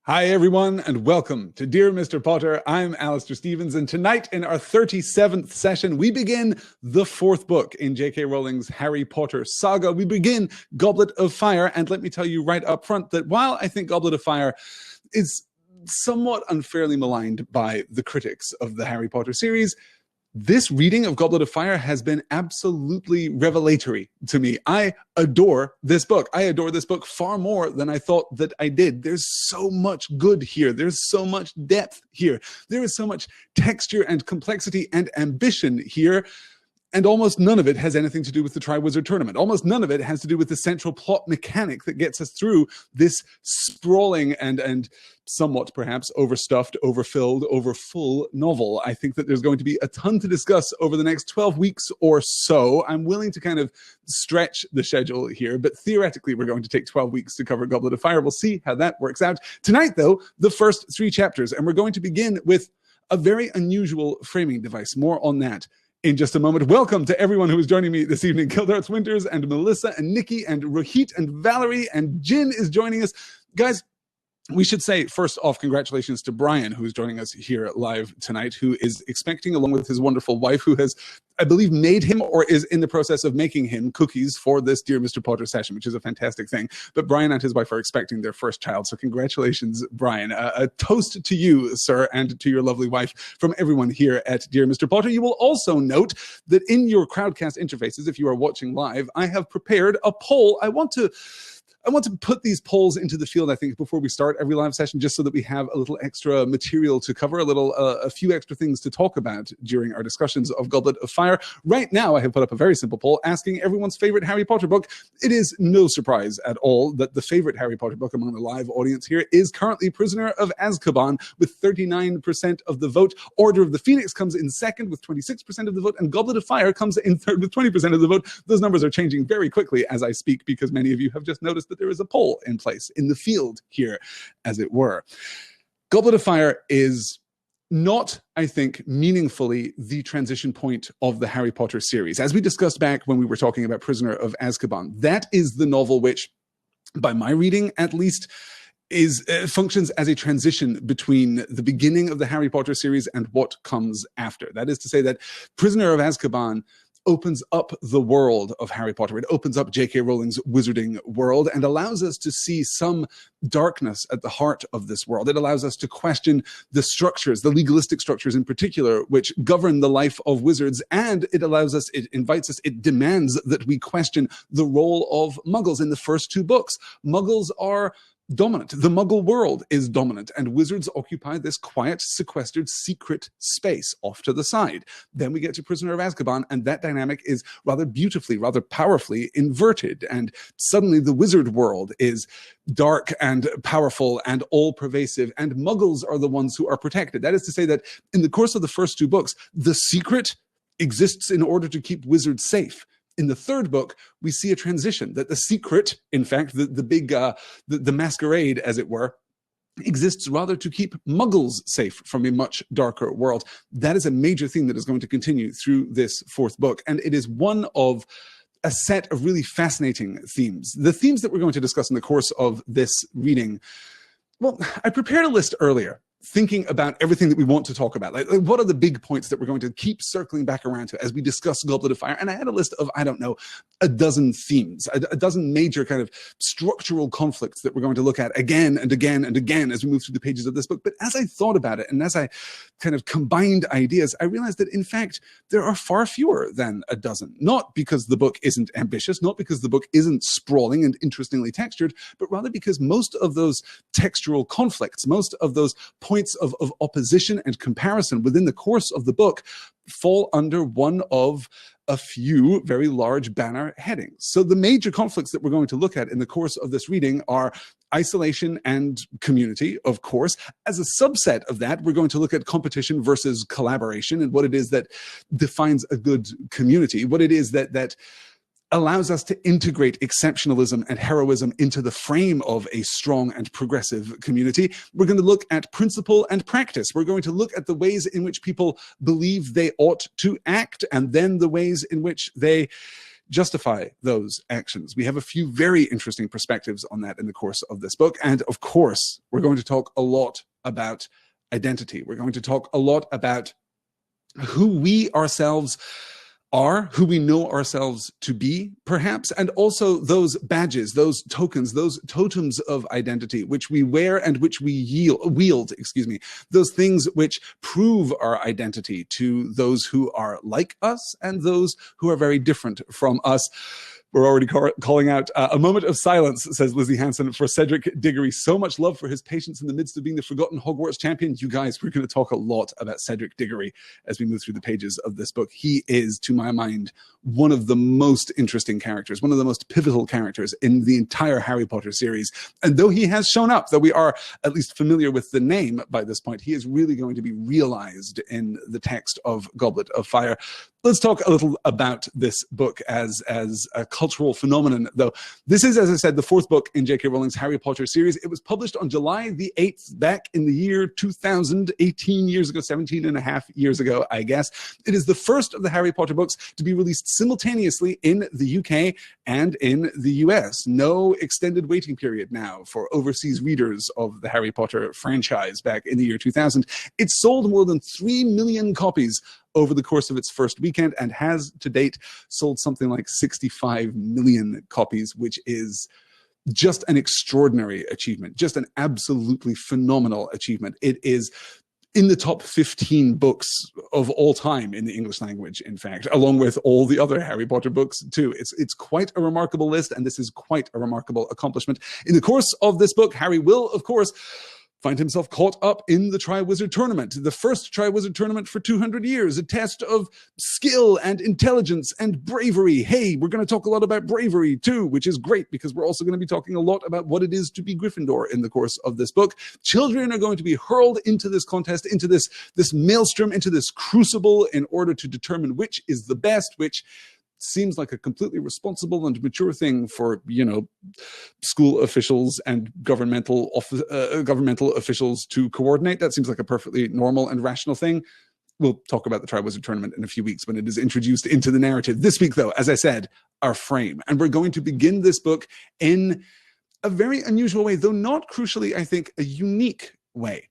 Hi, everyone, and welcome to Dear Mr. Potter. I'm Alistair Stevens, and tonight in our 37th session, we begin the fourth book in J.K. Rowling's Harry Potter saga. We begin Goblet of Fire, and let me tell you right up front that while I think Goblet of Fire is somewhat unfairly maligned by the critics of the Harry Potter series, this reading of Goblet of Fire has been absolutely revelatory to me. I adore this book. I adore this book far more than I thought that I did. There's so much good here. There's so much depth here. There is so much texture and complexity and ambition here. And almost none of it has anything to do with the Triwizard Tournament. Almost none of it has to do with the central plot mechanic that gets us through this sprawling and somewhat perhaps overstuffed, overfilled, overfull novel. I think that there's going to be a ton to discuss over the next 12 weeks or so. I'm willing to kind of stretch the schedule here, but theoretically we're going to take 12 weeks to cover Goblet of Fire. We'll see how that works out. Tonight, though, the first three chapters, and we're going to begin with a very unusual framing device. More on that in just a moment. Welcome to everyone who is joining me this evening. Kildarts Winters and Melissa and Nikki and Rohit and Valerie and Jin is joining us. Guys, we should say, first off, congratulations to Brian, who is joining us here live tonight, who is expecting, along with his wonderful wife, who has, I believe, made him or is in the process of making him cookies for this Dear Mr. Potter session, which is a fantastic thing. But Brian and his wife are expecting their first child. So congratulations, Brian. A toast to you, sir, and to your lovely wife from everyone here at Dear Mr. Potter. You will also note that in your Crowdcast interfaces, if you are watching live, I have prepared a poll. I want to put these polls into the field, I think, before we start every live session, just so that we have a little extra material to cover, a few extra things to talk about during our discussions of Goblet of Fire. Right now, I have put up a very simple poll asking everyone's favorite Harry Potter book. It is no surprise at all that the favorite Harry Potter book among the live audience here is currently Prisoner of Azkaban with 39% of the vote. Order of the Phoenix comes in second with 26% of the vote, and Goblet of Fire comes in third with 20% of the vote. Those numbers are changing very quickly as I speak, because many of you have just noticed that there is a poll in place in the field here, as it were. Goblet of Fire is not, I think, meaningfully the transition point of the Harry Potter series. As we discussed back when we were talking about Prisoner of Azkaban, that is the novel which, by my reading at least, functions as a transition between the beginning of the Harry Potter series and what comes after. That is to say that Prisoner of Azkaban opens up the world of Harry Potter. It opens up J.K. Rowling's wizarding world and allows us to see some darkness at the heart of this world. It allows us to question the structures, the legalistic structures in particular, which govern the life of wizards. And it allows us, it invites us, it demands that we question the role of muggles in the first two books. Muggles are dominant. The Muggle world is dominant, and wizards occupy this quiet, sequestered, secret space off to the side. Then we get to Prisoner of Azkaban, and that dynamic is rather beautifully, rather powerfully inverted. And suddenly the wizard world is dark and powerful and all-pervasive, and muggles are the ones who are protected. That is to say that in the course of the first two books, the secret exists in order to keep wizards safe. In the third book, we see a transition, that the secret, in fact, the masquerade, as it were, exists rather to keep muggles safe from a much darker world. That is a major theme that is going to continue through this fourth book, and it is one of a set of really fascinating themes. The themes that we're going to discuss in the course of this reading, well, I prepared a list earlier, thinking about everything that we want to talk about. Like what are the big points that we're going to keep circling back around to as we discuss Goblet of Fire? And I had a list of, I don't know, a dozen themes, a dozen major kind of structural conflicts that we're going to look at again and again and again as we move through the pages of this book. But as I thought about it, and as I kind of combined ideas, I realized that, in fact, there are far fewer than a dozen. Not because the book isn't ambitious, not because the book isn't sprawling and interestingly textured, but rather because most of those textural conflicts, most of those points of opposition and comparison within the course of the book fall under one of a few very large banner headings. So the major conflicts that we're going to look at in the course of this reading are isolation and community, of course. As a subset of that, we're going to look at competition versus collaboration and what it is that defines a good community, what it is that allows us to integrate exceptionalism and heroism into the frame of a strong and progressive community. We're going to look at principle and practice. We're going to look at the ways in which people believe they ought to act, and then the ways in which they justify those actions. We have a few very interesting perspectives on that in the course of this book. And of course, we're going to talk a lot about identity. We're going to talk a lot about who we ourselves are, who we know ourselves to be, perhaps, and also those badges, those tokens, those totems of identity, which we wear and which we wield, those things which prove our identity to those who are like us and those who are very different from us. We're already calling out a moment of silence, says Lizzie Hanson, for Cedric Diggory. So much love for his patience in the midst of being the forgotten Hogwarts champion. You guys, we're going to talk a lot about Cedric Diggory as we move through the pages of this book. He is, to my mind, one of the most interesting characters, one of the most pivotal characters in the entire Harry Potter series. And though he has shown up, though we are at least familiar with the name by this point, he is really going to be realized in the text of Goblet of Fire. Let's talk a little about this book as a cultural phenomenon, though. This is, as I said, the fourth book in J.K. Rowling's Harry Potter series. It was published on July the 8th, back in the year 2000, 18 years ago, 17 and a half years ago, I guess. It is the first of the Harry Potter books to be released simultaneously in the UK and in the US. No extended waiting period now for overseas readers of the Harry Potter franchise back in the year 2000. It sold more than 3 million copies over the course of its first weekend and has to date sold something like 65 million copies, which is just an extraordinary achievement, just an absolutely phenomenal achievement. It is in the top 15 books of all time in the English language, in fact, along with all the other Harry Potter books too. It's quite a remarkable list, and this is quite a remarkable accomplishment. In the course of this book, Harry will, of course, find himself caught up in the Triwizard Tournament, the first Triwizard Tournament for 200 years, a test of skill and intelligence and bravery. Hey, we're going to talk a lot about bravery too, which is great because we're also going to be talking a lot about what it is to be Gryffindor in the course of this book. Children are going to be hurled into this contest, into this maelstrom, into this crucible in order to determine which is the best, which seems like a completely responsible and mature thing for, school officials and governmental officials to coordinate. That seems like a perfectly normal and rational thing. We'll talk about the Triwizard Tournament in a few weeks when it is introduced into the narrative. This week, though, as I said, our frame. And we're going to begin this book in a very unusual way, though not crucially, I think, a unique way.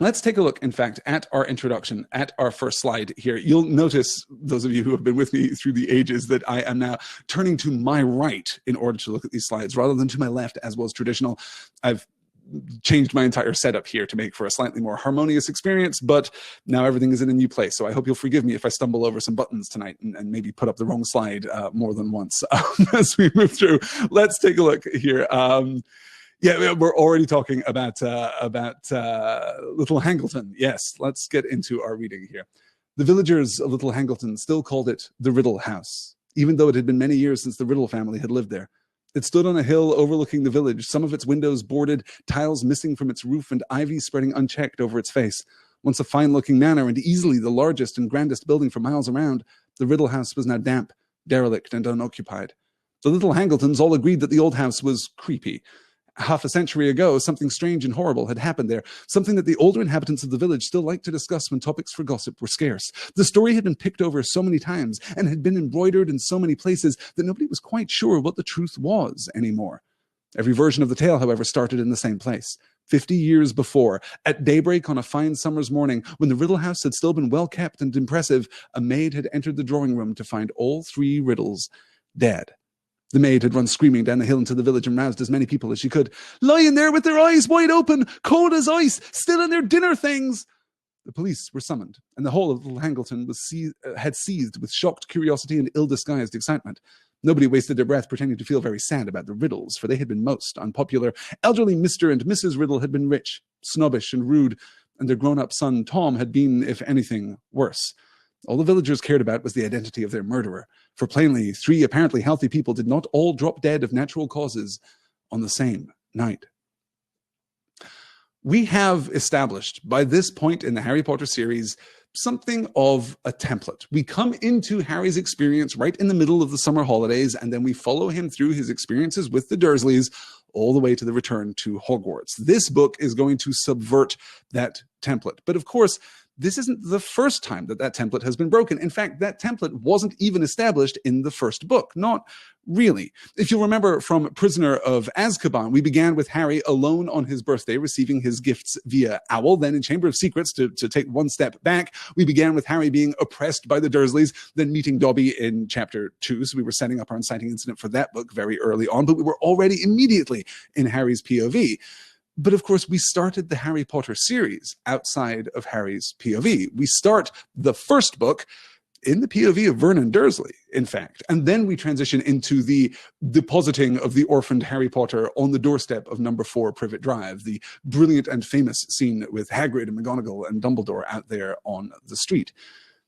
Let's take a look, in fact, at our introduction, at our first slide here. You'll notice, those of you who have been with me through the ages, that I am now turning to my right in order to look at these slides, rather than to my left, as was traditional. I've changed my entire setup here to make for a slightly more harmonious experience, but now everything is in a new place. So I hope you'll forgive me if I stumble over some buttons tonight and maybe put up the wrong slide more than once as we move through. Let's take a look here. Yeah, we're already talking about Little Hangleton. Yes, let's get into our reading here. The villagers of Little Hangleton still called it the Riddle House, even though it had been many years since the Riddle family had lived there. It stood on a hill overlooking the village, some of its windows boarded, tiles missing from its roof, and ivy spreading unchecked over its face. Once a fine-looking manor and easily the largest and grandest building for miles around, the Riddle House was now damp, derelict, and unoccupied. The Little Hangletons all agreed that the old house was creepy. Half a century ago, something strange and horrible had happened there, something that the older inhabitants of the village still liked to discuss when topics for gossip were scarce. The story had been picked over so many times and had been embroidered in so many places that nobody was quite sure what the truth was anymore. Every version of the tale, however, started in the same place. 50 years before, at daybreak on a fine summer's morning, when the Riddle House had still been well kept and impressive, a maid had entered the drawing room to find all 3 riddles dead. The maid had run screaming down the hill into the village and roused as many people as she could. Lying there with their eyes wide open, cold as ice, still in their dinner things. The police were summoned, and the whole of Little Hangleton had seized with shocked curiosity and ill-disguised excitement. Nobody wasted their breath pretending to feel very sad about the riddles, for they had been most unpopular. Elderly Mr. and Mrs. Riddle had been rich, snobbish, and rude, and their grown-up son Tom had been, if anything, worse. All the villagers cared about was the identity of their murderer, for plainly 3 apparently healthy people did not all drop dead of natural causes on the same night. We have established, by this point in the Harry Potter series, something of a template. We come into Harry's experience right in the middle of the summer holidays, and then we follow him through his experiences with the Dursleys all the way to the return to Hogwarts. This book is going to subvert that template. But of course, this isn't the first time that that template has been broken. In fact, that template wasn't even established in the first book. Not really. If you'll remember from Prisoner of Azkaban, we began with Harry alone on his birthday, receiving his gifts via Owl. Then in Chamber of Secrets, to take one step back, we began with Harry being oppressed by the Dursleys, then meeting Dobby in chapter 2. So we were setting up our inciting incident for that book very early on, but we were already immediately in Harry's POV. But of course, we started the Harry Potter series outside of Harry's POV. We start the first book in the POV of Vernon Dursley, in fact. And then we transition into the depositing of the orphaned Harry Potter on the doorstep of number 4 Privet Drive, the brilliant and famous scene with Hagrid and McGonagall and Dumbledore out there on the street.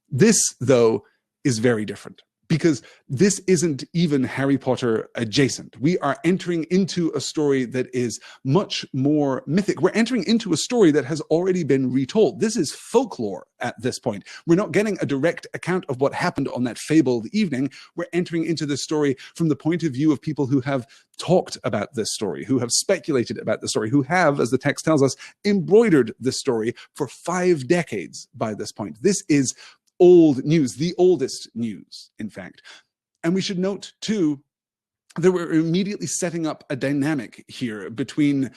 This, though, is very different, because this isn't even Harry Potter adjacent. We are entering into a story that is much more mythic. We're entering into a story that has already been retold. This is folklore at this point. We're not getting a direct account of what happened on that fabled evening. We're entering into this story from the point of view of people who have talked about this story, who have speculated about the story, who have, as the text tells us, embroidered this story for 5 decades by this point. This is old news, the oldest news, in fact. And we should note, too, that we're immediately setting up a dynamic here between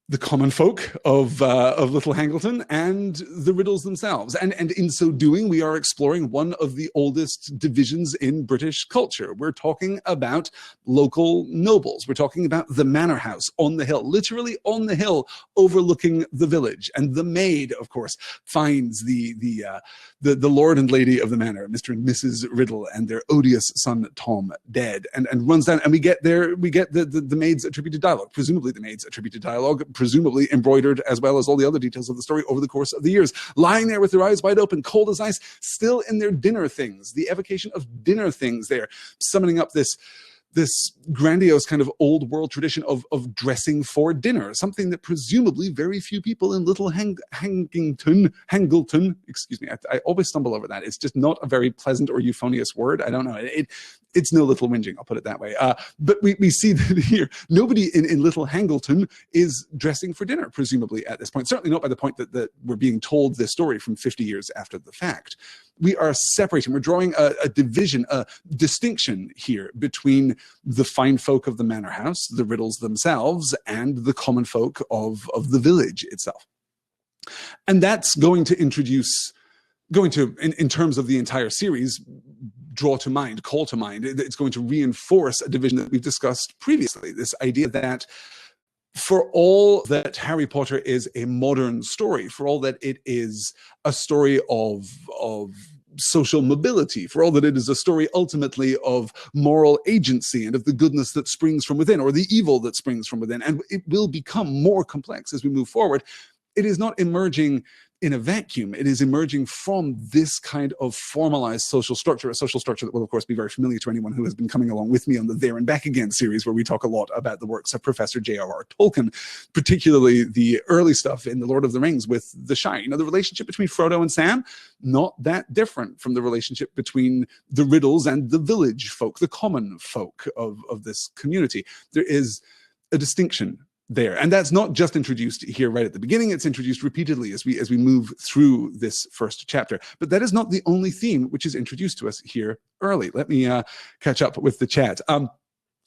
the common folk of Little Hangleton and the Riddles themselves. And in so doing, we are exploring one of the oldest divisions in British culture. We're talking about local nobles. We're talking about the manor house on the hill, literally on the hill overlooking the village. And the maid, of course, finds the lord and lady of the manor, Mr. and Mrs. Riddle, and their odious son Tom dead, and runs down, and we get the maid's attributed dialogue, presumably the maid's attributed dialogue, presumably embroidered, as well as all the other details of the story over the course of the years, lying there with their eyes wide open, cold as ice, still in their dinner things, the evocation of dinner things there, summoning up this grandiose kind of old world tradition of dressing for dinner, something that presumably very few people in Little Hangleton, excuse me, I always stumble over that. It's just not a very pleasant or euphonious word. I don't know. It's no little whinging, I'll put it that way. But we see that here, nobody in Little Hangleton is dressing for dinner, presumably at this point. Certainly not by the point that we're being told this story from 50 years after the fact. We are separating, we're drawing a division, a distinction here between the fine folk of the manor house, the Riddles themselves, and the common folk of the village itself. And that's going to introduce, in terms of the entire series, call to mind, it's going to reinforce a division that we've discussed previously, this idea that for all that Harry Potter is a modern story, for all that it is a story of social mobility, for all that it is a story ultimately of moral agency and of the goodness that springs from within, or the evil that springs from within, and it will become more complex as we move forward, it is not emerging in a vacuum. It is emerging from this kind of formalized social structure, a social structure that will, of course, be very familiar to anyone who has been coming along with me on the There and Back Again series, where we talk a lot about the works of Professor J.R.R. Tolkien, particularly the early stuff in The Lord of the Rings with the Shire. You know, the relationship between Frodo and Sam, not that different from the relationship between the Riddles and the village folk, the common folk of this community. There is a distinction there. And that's not just introduced here right at the beginning, it's introduced repeatedly as we move through this first chapter. But that is not the only theme which is introduced to us here early. Let me catch up with the chat.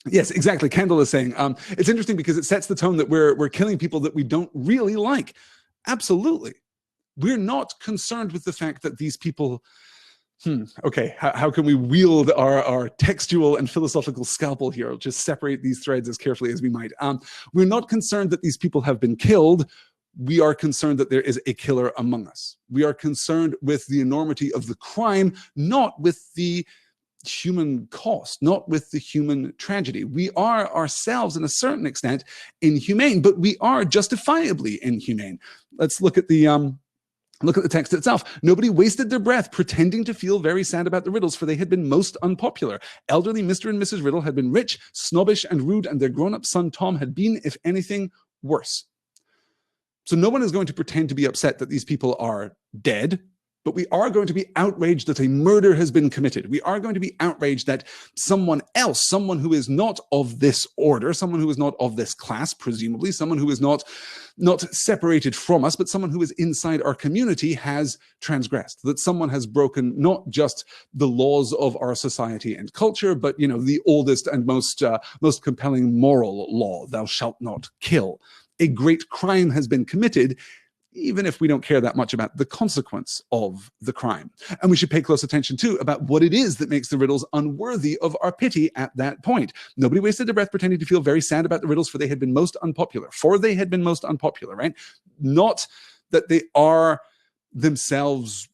Yes, exactly. Kendall is saying, it's interesting because it sets the tone that we're killing people that we don't really like. Absolutely. We're not concerned with the fact that these people okay, how can we wield our textual and philosophical scalpel here? I'll just separate these threads as carefully as we might. We're not concerned that these people have been killed. We are concerned that there is a killer among us. We are concerned with the enormity of the crime, not with the human cost, not with the human tragedy. We are ourselves, in a certain extent, inhumane, but we are justifiably inhumane. Let's look at the text itself. Nobody wasted their breath pretending to feel very sad about the Riddles, for they had been most unpopular. Elderly Mr. and Mrs. Riddle had been rich, snobbish, and rude, and their grown-up son Tom had been, if anything, worse. So no one is going to pretend to be upset that these people are dead. but we are going to be outraged that a murder has been committed. We are going to be outraged that someone else, someone who is not of this order, someone who is not of this class, presumably, someone who is not separated from us, but someone who is inside our community has transgressed, that someone has broken not just the laws of our society and culture, but, the oldest and most compelling moral law, thou shalt not kill. A great crime has been committed, even if we don't care that much about the consequence of the crime. And we should pay close attention, too, about what it is that makes the riddles unworthy of our pity at that point. Nobody wasted their breath pretending to feel very sad about the riddles, for they had been most unpopular. Right? Not that they are themselves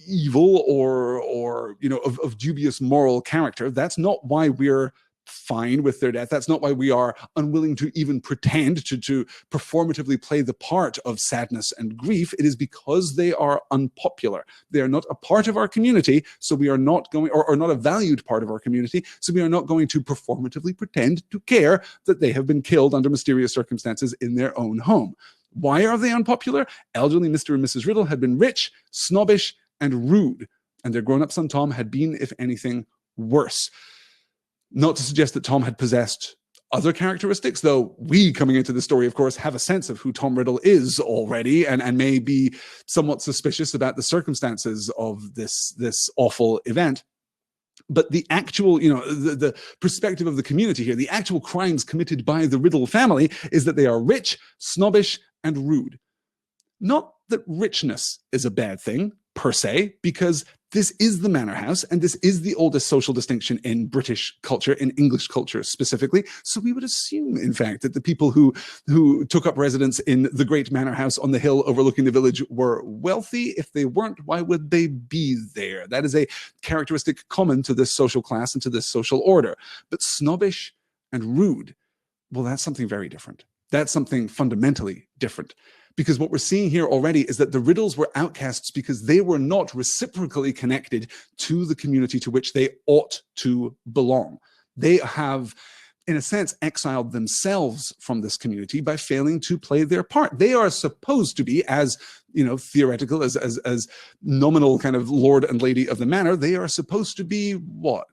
evil or of dubious moral character. That's not why we're fine with their death. That's not why we are unwilling to even pretend to performatively play the part of sadness and grief. It is because they are unpopular. They are not a part of our community, so we are not going, or not a valued part of our community, so we are not going to performatively pretend to care that they have been killed under mysterious circumstances in their own home. Why are they unpopular? Elderly Mr. and Mrs. Riddle had been rich, snobbish, and rude, and their grown-up son Tom had been, if anything, worse. Not to suggest that Tom had possessed other characteristics, though we, coming into the story, of course, have a sense of who Tom Riddle is already, and may be somewhat suspicious about the circumstances of this awful event. But the actual, the perspective of the community here, the actual crimes committed by the Riddle family is that they are rich, snobbish, and rude. Not that richness is a bad thing, per se, because this is the manor house, and this is the oldest social distinction in British culture, in English culture specifically. So we would assume, in fact, that the people who took up residence in the great manor house on the hill overlooking the village were wealthy. If they weren't, why would they be there? That is a characteristic common to this social class and to this social order. But snobbish and rude, well, that's something very different. That's something fundamentally different. Because what we're seeing here already is that the Riddles were outcasts because they were not reciprocally connected to the community to which they ought to belong. They have, in a sense, exiled themselves from this community by failing to play their part. They are supposed to be, as theoretical, as nominal kind of lord and lady of the manor, they are supposed to be what?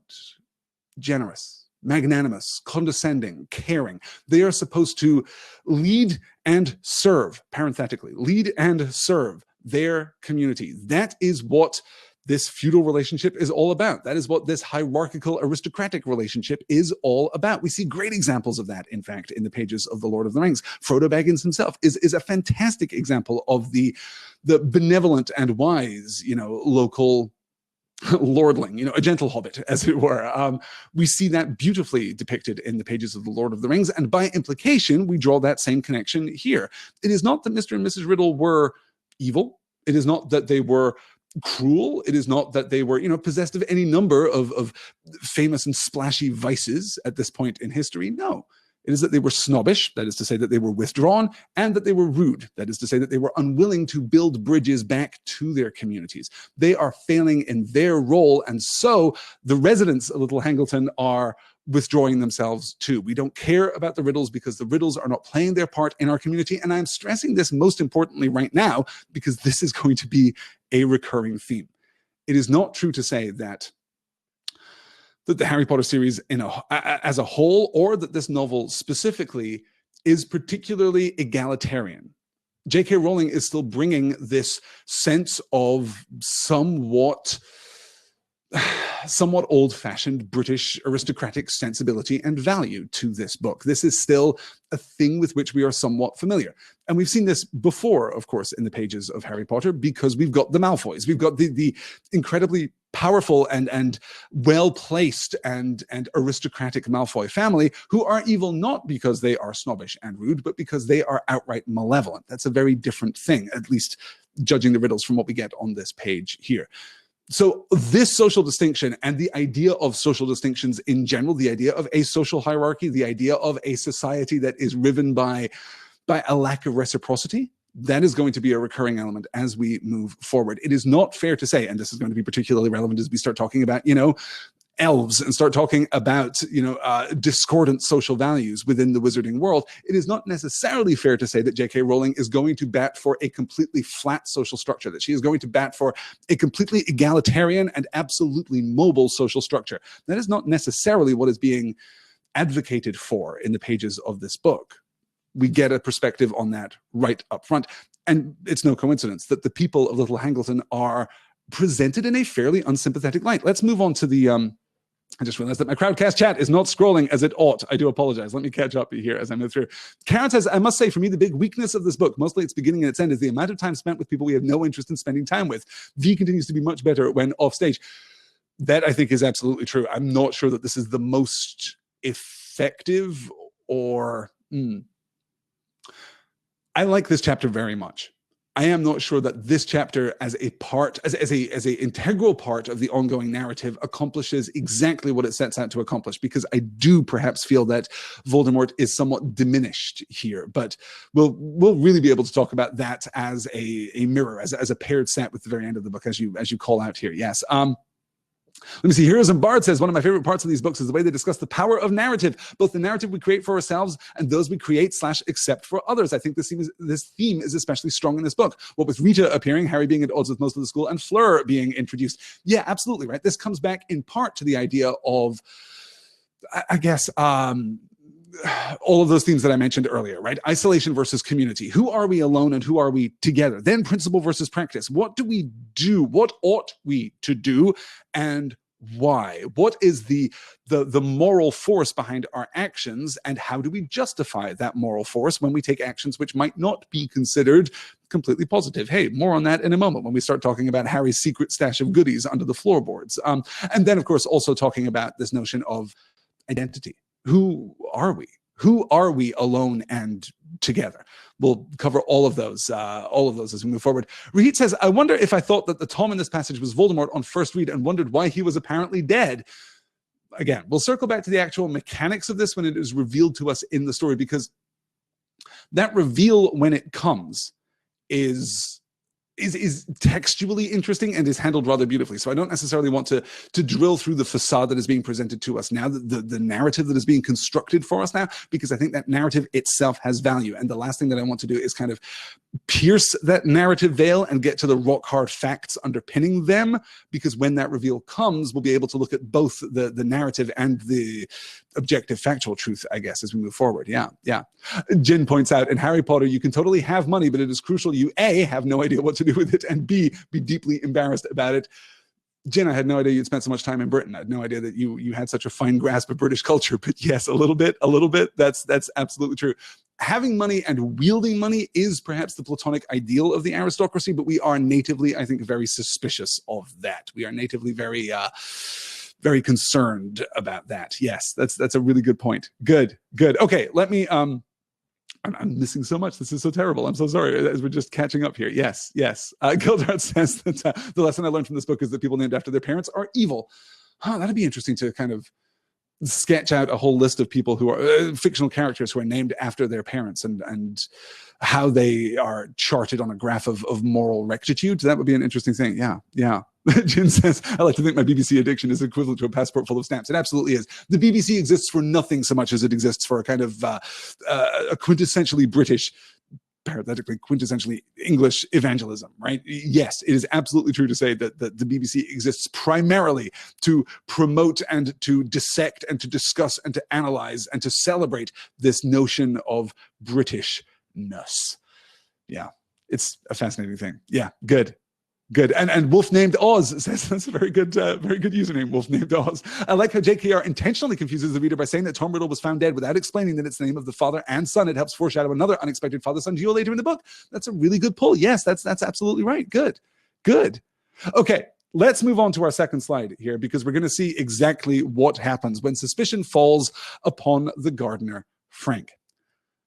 Generous, magnanimous, condescending, caring. They are supposed to lead and serve, parenthetically, lead and serve their community. That is what this feudal relationship is all about. That is what this hierarchical aristocratic relationship is all about. We see great examples of that, in fact, in the pages of The Lord of the Rings. Frodo Baggins himself is a fantastic example of the benevolent and wise, local lordling, a gentle hobbit, as it were. We see that beautifully depicted in the pages of The Lord of the Rings, and by implication, we draw that same connection here. It is not that Mr. and Mrs. Riddle were evil. It is not that they were cruel. It is not that they were, possessed of any number of famous and splashy vices at this point in history. No. It is that they were snobbish, that is to say that they were withdrawn, and that they were rude, that is to say that they were unwilling to build bridges back to their communities. They are failing in their role, and so the residents of Little Hangleton are withdrawing themselves too. We don't care about the Riddles because the Riddles are not playing their part in our community, and I'm stressing this most importantly right now because this is going to be a recurring theme. It is not true to say that the Harry Potter series as a whole, or that this novel specifically, is particularly egalitarian. J.K. Rowling is still bringing this sense of somewhat old-fashioned British aristocratic sensibility and value to this book. This is still a thing with which we are somewhat familiar. And we've seen this before, of course, in the pages of Harry Potter, because we've got the Malfoys. We've got the incredibly powerful and well-placed and aristocratic Malfoy family, who are evil not because they are snobbish and rude, but because they are outright malevolent. That's a very different thing, at least judging the Riddles from what we get on this page here. So this social distinction and the idea of social distinctions in general, the idea of a social hierarchy, the idea of a society that is riven by a lack of reciprocity, that is going to be a recurring element as we move forward. It is not fair to say, and this is going to be particularly relevant as we start talking about, elves and start talking about, discordant social values within the wizarding world, it is not necessarily fair to say that J.K. Rowling is going to bat for a completely flat social structure, that she is going to bat for a completely egalitarian and absolutely mobile social structure. That is not necessarily what is being advocated for in the pages of this book. We get a perspective on that right up front. And it's no coincidence that the people of Little Hangleton are presented in a fairly unsympathetic light. Let's move on to the I just realized that my Crowdcast chat is not scrolling as it ought. I do apologize. Let me catch up here as I move through. Karen says, I must say, for me, the big weakness of this book, mostly its beginning and its end, is the amount of time spent with people we have no interest in spending time with. V continues to be much better when off stage. That, I think, is absolutely true. I'm not sure that this is the most effective or... I like this chapter very much. I am not sure that this chapter as a integral part of the ongoing narrative accomplishes exactly what it sets out to accomplish, because I do perhaps feel that Voldemort is somewhat diminished here, but we'll really be able to talk about that as a mirror, as a paired set with the very end of the book, as you call out here. Yes. Let me see. Heroes and Bard says, one of my favorite parts of these books is the way they discuss the power of narrative, both the narrative we create for ourselves and those we create / accept for others. I think this theme is especially strong in this book. What with Rita appearing, Harry being at odds with most of the school, and Fleur being introduced. Yeah, absolutely, right? This comes back in part to the idea of, I guess, all of those themes that I mentioned earlier, right? Isolation versus community. Who are we alone and who are we together? Then principle versus practice. What do we do? What ought we to do? And why? What is the moral force behind our actions, and how do we justify that moral force when we take actions which might not be considered completely positive? Hey, more on that in a moment when we start talking about Harry's secret stash of goodies under the floorboards. And then, of course, also talking about this notion of identity. Who are we? Who are we alone and together? We'll cover all of those as we move forward. Rahit says, I wonder if I thought that the Tom in this passage was Voldemort on first read and wondered why he was apparently dead. Again, we'll circle back to the actual mechanics of this when it is revealed to us in the story, because that reveal, when it comes, is textually interesting and is handled rather beautifully. So I don't necessarily want to drill through the facade that is being presented to us now, the narrative that is being constructed for us now, because I think that narrative itself has value. And the last thing that I want to do is kind of pierce that narrative veil and get to the rock hard facts underpinning them, because when that reveal comes, we'll be able to look at both the narrative and the objective factual truth, I guess, as we move forward. Yeah. Jin points out, in Harry Potter, you can totally have money, but it is crucial you A, have no idea what to do with it, and B, be deeply embarrassed about it. Jin, I had no idea you'd spent so much time in Britain. I had no idea that you had such a fine grasp of British culture. But yes, a little bit. That's absolutely true. Having money and wielding money is perhaps the platonic ideal of the aristocracy, but we are natively, I think, very suspicious of that. We are natively very concerned about that. Yes, that's a really good point. Good. Okay, let me I'm missing so much. This is so terrible. I'm so sorry, as we're just catching up here. Yes. Gildart says that the lesson I learned from this book is that people named after their parents are evil. That'd be interesting to kind of sketch out a whole list of people who are fictional characters who are named after their parents and how they are charted on a graph of moral rectitude. That would be an interesting thing. Yeah. Jin says, I like to think my BBC addiction is equivalent to a passport full of stamps. It absolutely is. The BBC exists for nothing so much as it exists for a kind of a quintessentially British, parenthetically, quintessentially English evangelism, right? Yes, it is absolutely true to say that the BBC exists primarily to promote and to dissect and to discuss and to analyze and to celebrate this notion of Britishness. Yeah, it's a fascinating thing. Yeah, good. And Wolf Named Oz says that's a very good username, Wolf Named Oz. I like how JKR intentionally confuses the reader by saying that Tom Riddle was found dead without explaining that it's the name of the father and son. It helps foreshadow another unexpected father-son duo later in the book. That's a really good pull. Yes, that's absolutely right. Good. Okay, let's move on to our second slide here, because we're going to see exactly what happens when suspicion falls upon the gardener, Frank.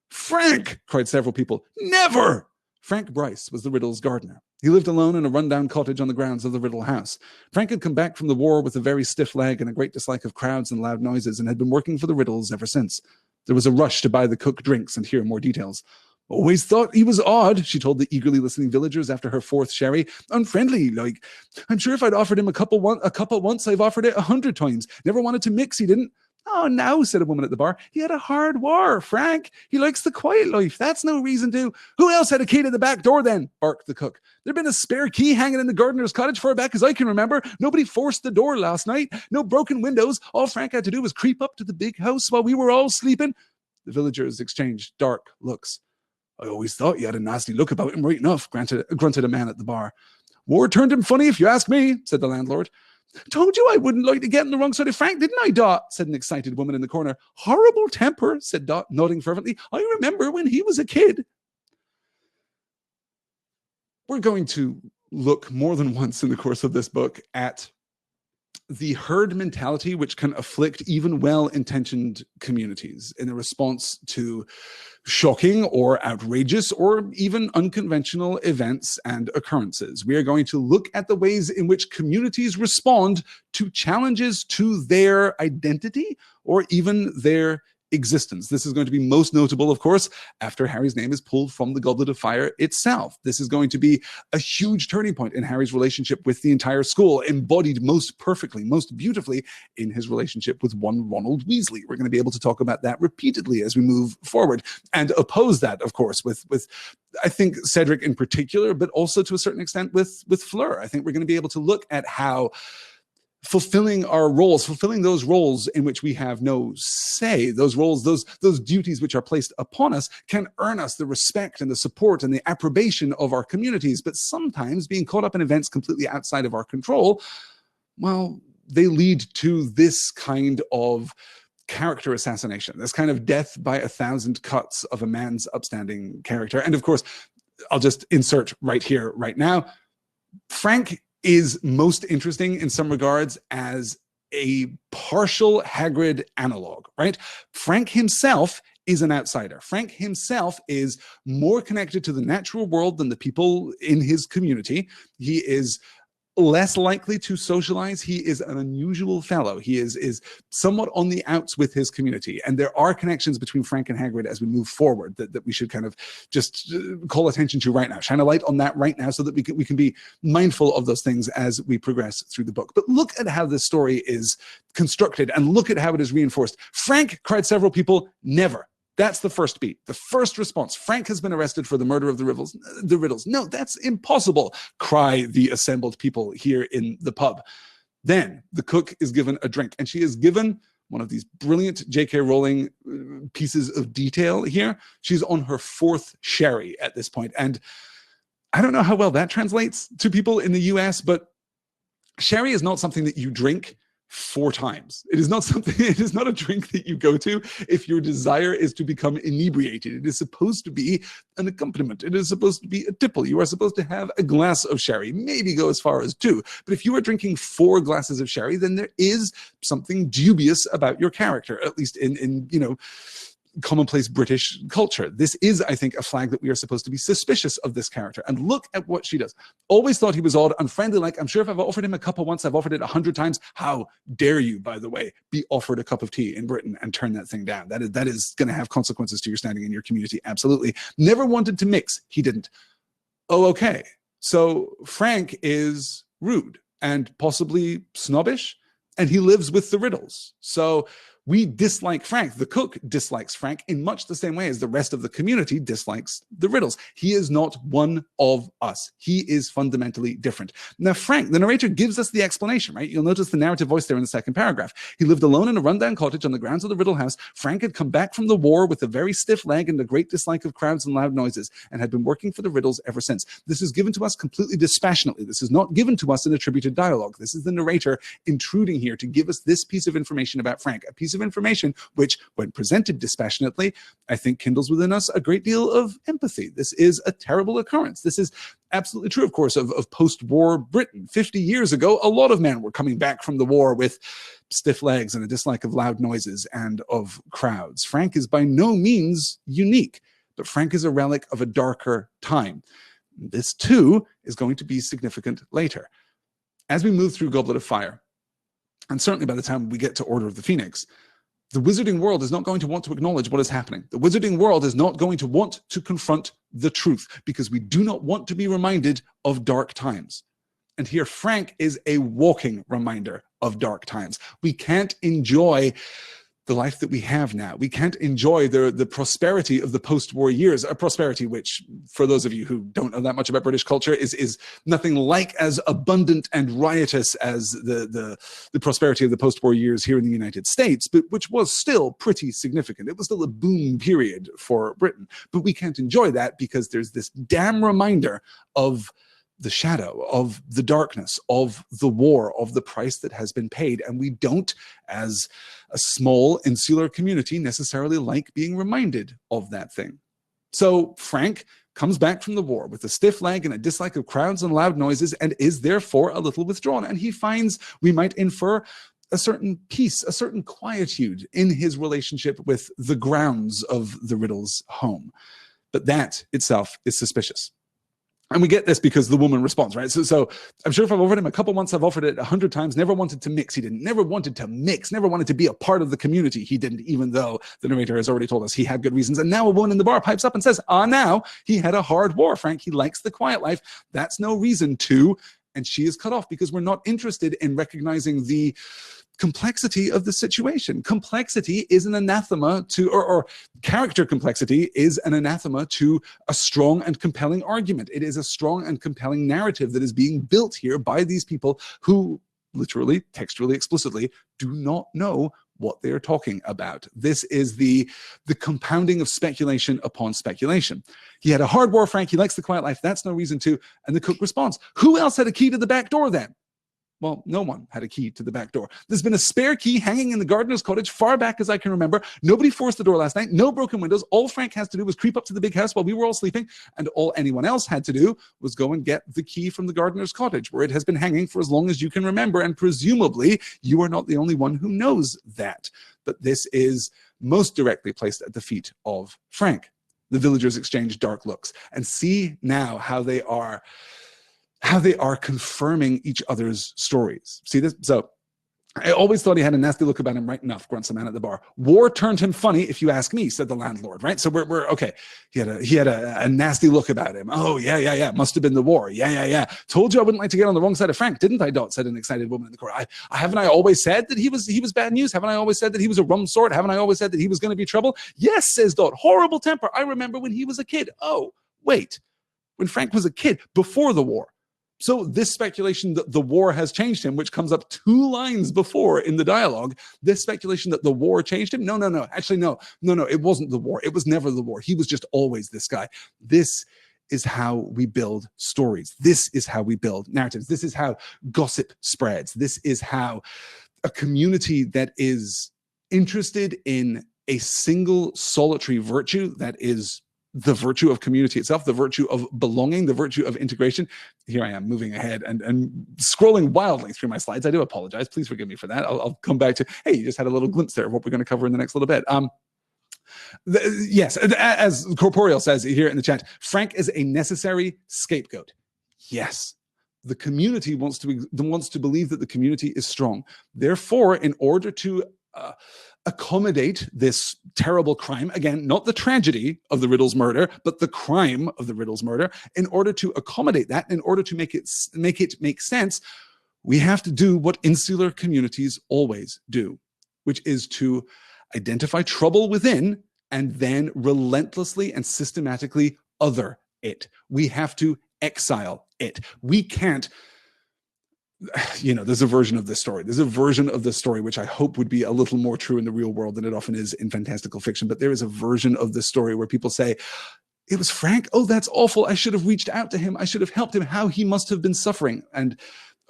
Frank, cried several people. Never! Frank Bryce was the Riddle's gardener. He lived alone in a rundown cottage on the grounds of the Riddle House. Frank had come back from the war with a very stiff leg and a great dislike of crowds and loud noises, and had been working for the Riddles ever since. There was a rush to buy the cook drinks and hear more details. Always thought he was odd, she told the eagerly listening villagers after her fourth sherry. Unfriendly, like. I'm sure if I'd offered him a cup once, I've offered it 100 times. Never wanted to mix, he didn't. Oh, no, said a woman at the bar. He had a hard war, Frank. He likes the quiet life. That's no reason to. Who else had a key to the back door then? Barked the cook. There'd been a spare key hanging in the gardener's cottage far back as I can remember. Nobody forced the door last night. No broken windows. All Frank had to do was creep up to the big house while we were all sleeping. The villagers exchanged dark looks. I always thought you had a nasty look about him, right enough, grunted a man at the bar. War turned him funny, if you ask me, said the landlord. Told you I wouldn't like to get on the wrong side of Frank, didn't I, Dot? Said an excited woman in the corner. Horrible temper, said Dot, nodding fervently. I remember when he was a kid. We're going to look more than once in the course of this book at the herd mentality which can afflict even well-intentioned communities in a response to shocking or outrageous or even unconventional events and occurrences. We are going to look at the ways in which communities respond to challenges to their identity or even their existence. This is going to be most notable, of course, after Harry's name is pulled from the Goblet of Fire itself. This is going to be a huge turning point in Harry's relationship with the entire school, embodied most perfectly, most beautifully in his relationship with one Ronald Weasley. We're going to be able to talk about that repeatedly as we move forward and oppose that, of course, with I think Cedric in particular, but also to a certain extent with Fleur. I think we're going to be able to look at how fulfilling those roles in which we have no say, those roles, those duties which are placed upon us can earn us the respect and the support and the approbation of our communities. But sometimes being caught up in events completely outside of our control, well, they lead to this kind of character assassination, this kind of death by 1,000 cuts of a man's upstanding character. And of course, I'll just insert right here, right now, Frank is most interesting in some regards as a partial Hagrid analog, right? Frank himself is an outsider. Frank himself is more connected to the natural world than the people in his community. He is less likely to socialize. He is an unusual fellow. He is somewhat on the outs with his community. And there are connections between Frank and Hagrid as we move forward that we should kind of just call attention to right now. Shine a light on that right now so that we can be mindful of those things as we progress through the book. But look at how this story is constructed and look at how it is reinforced. Frank, cried several people, never. That's the first beat. The first response. Frank has been arrested for the murder of the Riddles. No, that's impossible, cry the assembled people here in the pub. Then the cook is given a drink, and she is given one of these brilliant J.K. Rowling pieces of detail here. She's on her fourth sherry at this point. And I don't know how well that translates to people in the US, but sherry is not something that you drink 4 times. It is not a drink that you go to if your desire is to become inebriated. It is supposed to be an accompaniment. It is supposed to be a tipple. You are supposed to have a glass of sherry, maybe go as far as 2. But if you are drinking 4 glasses of sherry, then there is something dubious about your character, at least in commonplace British culture. This is, I think, a flag that we are supposed to be suspicious of this character. And look at what she does. Always thought he was odd, unfriendly, like, I'm sure if I've offered him a cup once, I've offered it 100 times. How dare you, by the way, be offered a cup of tea in Britain and turn that thing down? That is going to have consequences to your standing in your community. Absolutely. Never wanted to mix. He didn't. Oh, okay. So Frank is rude and possibly snobbish, and he lives with the Riddles. So we dislike Frank. The cook dislikes Frank in much the same way as the rest of the community dislikes the Riddles. He is not one of us. He is fundamentally different. Now, Frank, the narrator, gives us the explanation, right? You'll notice the narrative voice there in the second paragraph. He lived alone in a rundown cottage on the grounds of the Riddle House. Frank had come back from the war with a very stiff leg and a great dislike of crowds and loud noises, and had been working for the Riddles ever since. This is given to us completely dispassionately. This is not given to us in attributed dialogue. This is the narrator intruding here to give us this piece of information about Frank, a piece of information which, when presented dispassionately, I think kindles within us a great deal of empathy. This is a terrible occurrence. This is absolutely true, of course, of post-war Britain. 50 years ago, a lot of men were coming back from the war with stiff legs and a dislike of loud noises and of crowds. Frank is by no means unique, but Frank is a relic of a darker time. This, too, is going to be significant later. As we move through Goblet of Fire, and certainly by the time we get to Order of the Phoenix, The wizarding world is not going to want to acknowledge what is happening. The wizarding world is not going to want to confront the truth because we do not want to be reminded of dark times. And here Frank is a walking reminder of dark times. We can't enjoy the life that we have now. We can't enjoy the prosperity of the post-war years, a prosperity which, for those of you who don't know that much about British culture, is nothing like as abundant and riotous as the prosperity of the post-war years here in the United States, but which was still pretty significant. It was still a boom period for Britain. But we can't enjoy that because there's this damn reminder of the shadow, of the darkness, of the war, of the price that has been paid. And we don't, as a small insular community, necessarily like being reminded of that thing. So Frank comes back from the war with a stiff leg and a dislike of crowds and loud noises and is therefore a little withdrawn. And he finds, we might infer, a certain peace, a certain quietude in his relationship with the grounds of the Riddle's home. But that itself is suspicious. And we get this because the woman responds, right? So I'm sure if I've offered him a couple months, I've offered it 100 times, never wanted to mix. He didn't, never wanted to mix, never wanted to be a part of the community. He didn't, even though the narrator has already told us he had good reasons. And now a woman in the bar pipes up and says, now he had a hard war, Frank. He likes the quiet life. That's no reason to. And she is cut off because we're not interested in recognizing the complexity of the situation. Complexity is an anathema to, or character complexity is an anathema to a strong and compelling argument. It is a strong and compelling narrative that is being built here by these people who literally, textually, explicitly do not know what they are talking about. This is the compounding of speculation upon speculation. He had a hard war, Frank. He likes the quiet life. That's no reason to. And the cook responds, who else had a key to the back door then? Well, no one had a key to the back door. There's been a spare key hanging in the gardener's cottage far back as I can remember. Nobody forced the door last night. No broken windows. All Frank has to do was creep up to the big house while we were all sleeping. And all anyone else had to do was go and get the key from the gardener's cottage, where it has been hanging for as long as you can remember. And presumably, you are not the only one who knows that. But this is most directly placed at the feet of Frank. The villagers exchange dark looks. And see now how they are confirming each other's stories. See this? So I always thought he had a nasty look about him, right enough, grunts the man at the bar. War turned him funny, if you ask me, said the landlord, right? So we're okay. He had a nasty look about him. Oh, yeah. Must have been the war. Yeah. Told you I wouldn't like to get on the wrong side of Frank, didn't I, Dot? Said an excited woman in the corner. Haven't I always said that he was bad news? Haven't I always said that he was a rum sort? Haven't I always said that he was going to be trouble? Yes, says Dot. Horrible temper. I remember when he was a kid. Oh, wait. When Frank was a kid, before the war. So this speculation that the war has changed him, which comes up 2 lines before in the dialogue, this speculation that the war changed him, no. Actually, no, it wasn't the war. It was never the war. He was just always this guy. This is how we build stories. This is how we build narratives. This is how gossip spreads. This is how a community that is interested in a single solitary virtue, that is the virtue of community itself, the virtue of belonging, the virtue of integration. Here I am moving ahead and scrolling wildly through my slides. I do apologize. Please forgive me for that. I'll come back to, hey, you just had a little glimpse there of what we're going to cover in the next little bit. Yes, as Corporeal says here in the chat, Frank is a necessary scapegoat. Yes. The community wants to believe that the community is strong. Therefore, in order to accommodate this terrible crime, again, not the tragedy of the Riddle's murder, but the crime of the Riddle's murder, in order to accommodate that, in order to make it make sense, we have to do what insular communities always do, which is to identify trouble within and then relentlessly and systematically other it. We have to exile it. We can't, there's a version of this story. There's a version of this story which I hope would be a little more true in the real world than it often is in fantastical fiction. But there is a version of this story where people say, it was Frank. Oh, that's awful. I should have reached out to him. I should have helped him. How he must have been suffering. And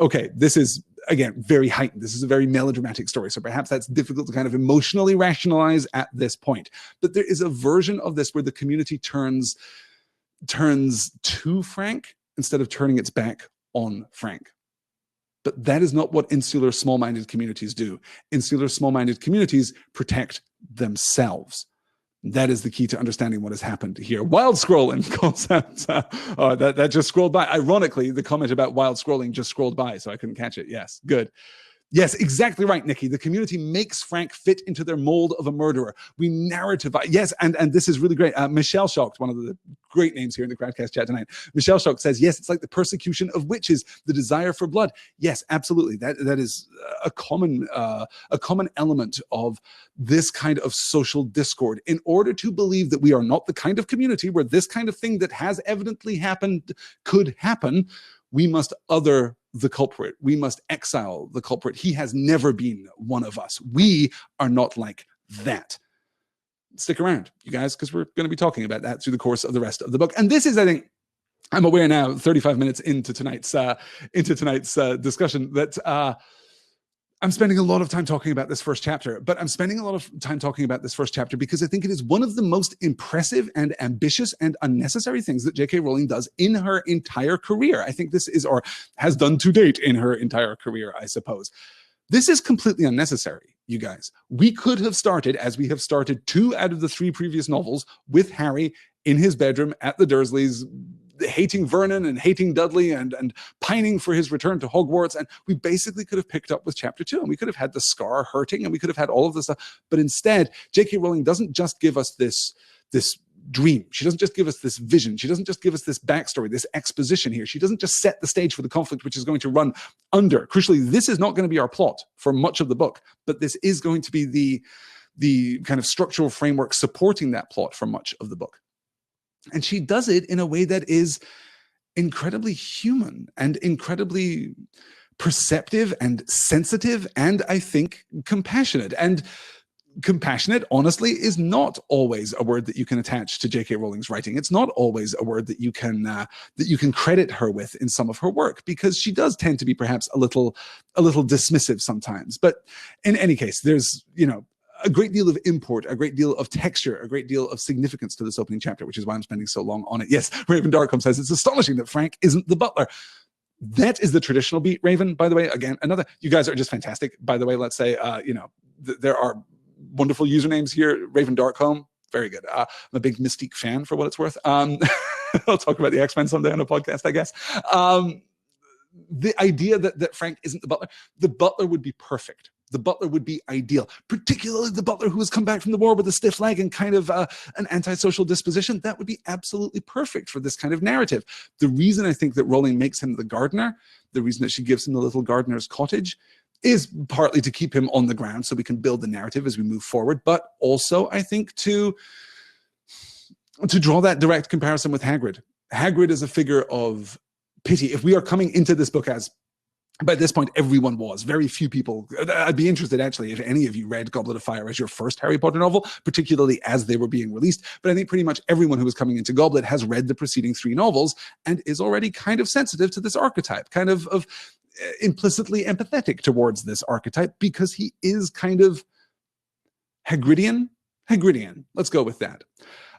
okay, this is, again, very heightened. This is a very melodramatic story. So perhaps that's difficult to kind of emotionally rationalize at this point. But there is a version of this where the community turns to Frank instead of turning its back on Frank. But that is not what insular small-minded communities do. Insular small-minded communities protect themselves. That is the key to understanding what has happened here. Wild scrolling calls out. That just scrolled by. Ironically, the comment about wild scrolling just scrolled by, so I couldn't catch it. Yes, good. Yes, exactly right, Nikki. The community makes Frank fit into their mold of a murderer. We narrative. Yes, and this is really great. Michelle Shocked, one of the great names here in the Crowdcast chat tonight. Michelle Shocked says, yes, it's like the persecution of witches, the desire for blood. Yes, absolutely. That is a common element of this kind of social discord. In order to believe that we are not the kind of community where this kind of thing that has evidently happened could happen, we must other the culprit. We must exile the culprit. He has never been one of us. We are not like that. Stick around, you guys, because we're going to be talking about that through the course of the rest of the book. And this is, I think, I'm aware now, 35 minutes into tonight's discussion, that I'm spending a lot of time talking about this first chapter, but I'm spending a lot of time talking about this first chapter because I think it is one of the most impressive and ambitious and unnecessary things that J.K. Rowling does in her entire career. I think this is, or has done to date in her entire career, I suppose. This is completely unnecessary, you guys. We could have started, as we have started 2 out of the 3 previous novels, with Harry in his bedroom at the Dursleys, hating Vernon and hating Dudley and pining for his return to Hogwarts. And we basically could have picked up with chapter 2, and we could have had the scar hurting, and we could have had all of this stuff. But instead, J.K. Rowling doesn't just give us this dream. She doesn't just give us this vision. She doesn't just give us this backstory, this exposition here. She doesn't just set the stage for the conflict, which is going to run under. Crucially, this is not going to be our plot for much of the book, but this is going to be the kind of structural framework supporting that plot for much of the book. And she does it in a way that is incredibly human and incredibly perceptive and sensitive and, I think, compassionate. And compassionate, honestly, is not always a word that you can attach to J.K. Rowling's writing. It's not always a word that you can credit her with in some of her work, because she does tend to be perhaps a little dismissive sometimes. But in any case, there's, a great deal of import, a great deal of texture, a great deal of significance to this opening chapter, which is why I'm spending so long on it. Yes, Raven Darkholm says, it's astonishing that Frank isn't the butler. That is the traditional beat, Raven, by the way. Again, you guys are just fantastic. By the way, let's say, there are wonderful usernames here. Raven Darkholm, very good. I'm a big Mystique fan, for what it's worth. I'll talk about the X-Men someday on a podcast, I guess. The idea that Frank isn't the butler would be perfect. The butler would be ideal, particularly the butler who has come back from the war with a stiff leg and kind of an antisocial disposition. That would be absolutely perfect for this kind of narrative. The reason I think that Rowling makes him the gardener, the reason that she gives him the little gardener's cottage, is partly to keep him on the ground so we can build the narrative as we move forward, but also, I think, to draw that direct comparison with Hagrid. Hagrid is a figure of pity. If we are coming into this book as, by this point, everyone was. Very few people. I'd be interested, actually, if any of you read Goblet of Fire as your first Harry Potter novel, particularly as they were being released. But I think pretty much everyone who was coming into Goblet has read the preceding 3 novels and is already kind of sensitive to this archetype, kind of implicitly empathetic towards this archetype, because he is kind of Hagridian. Let's go with that.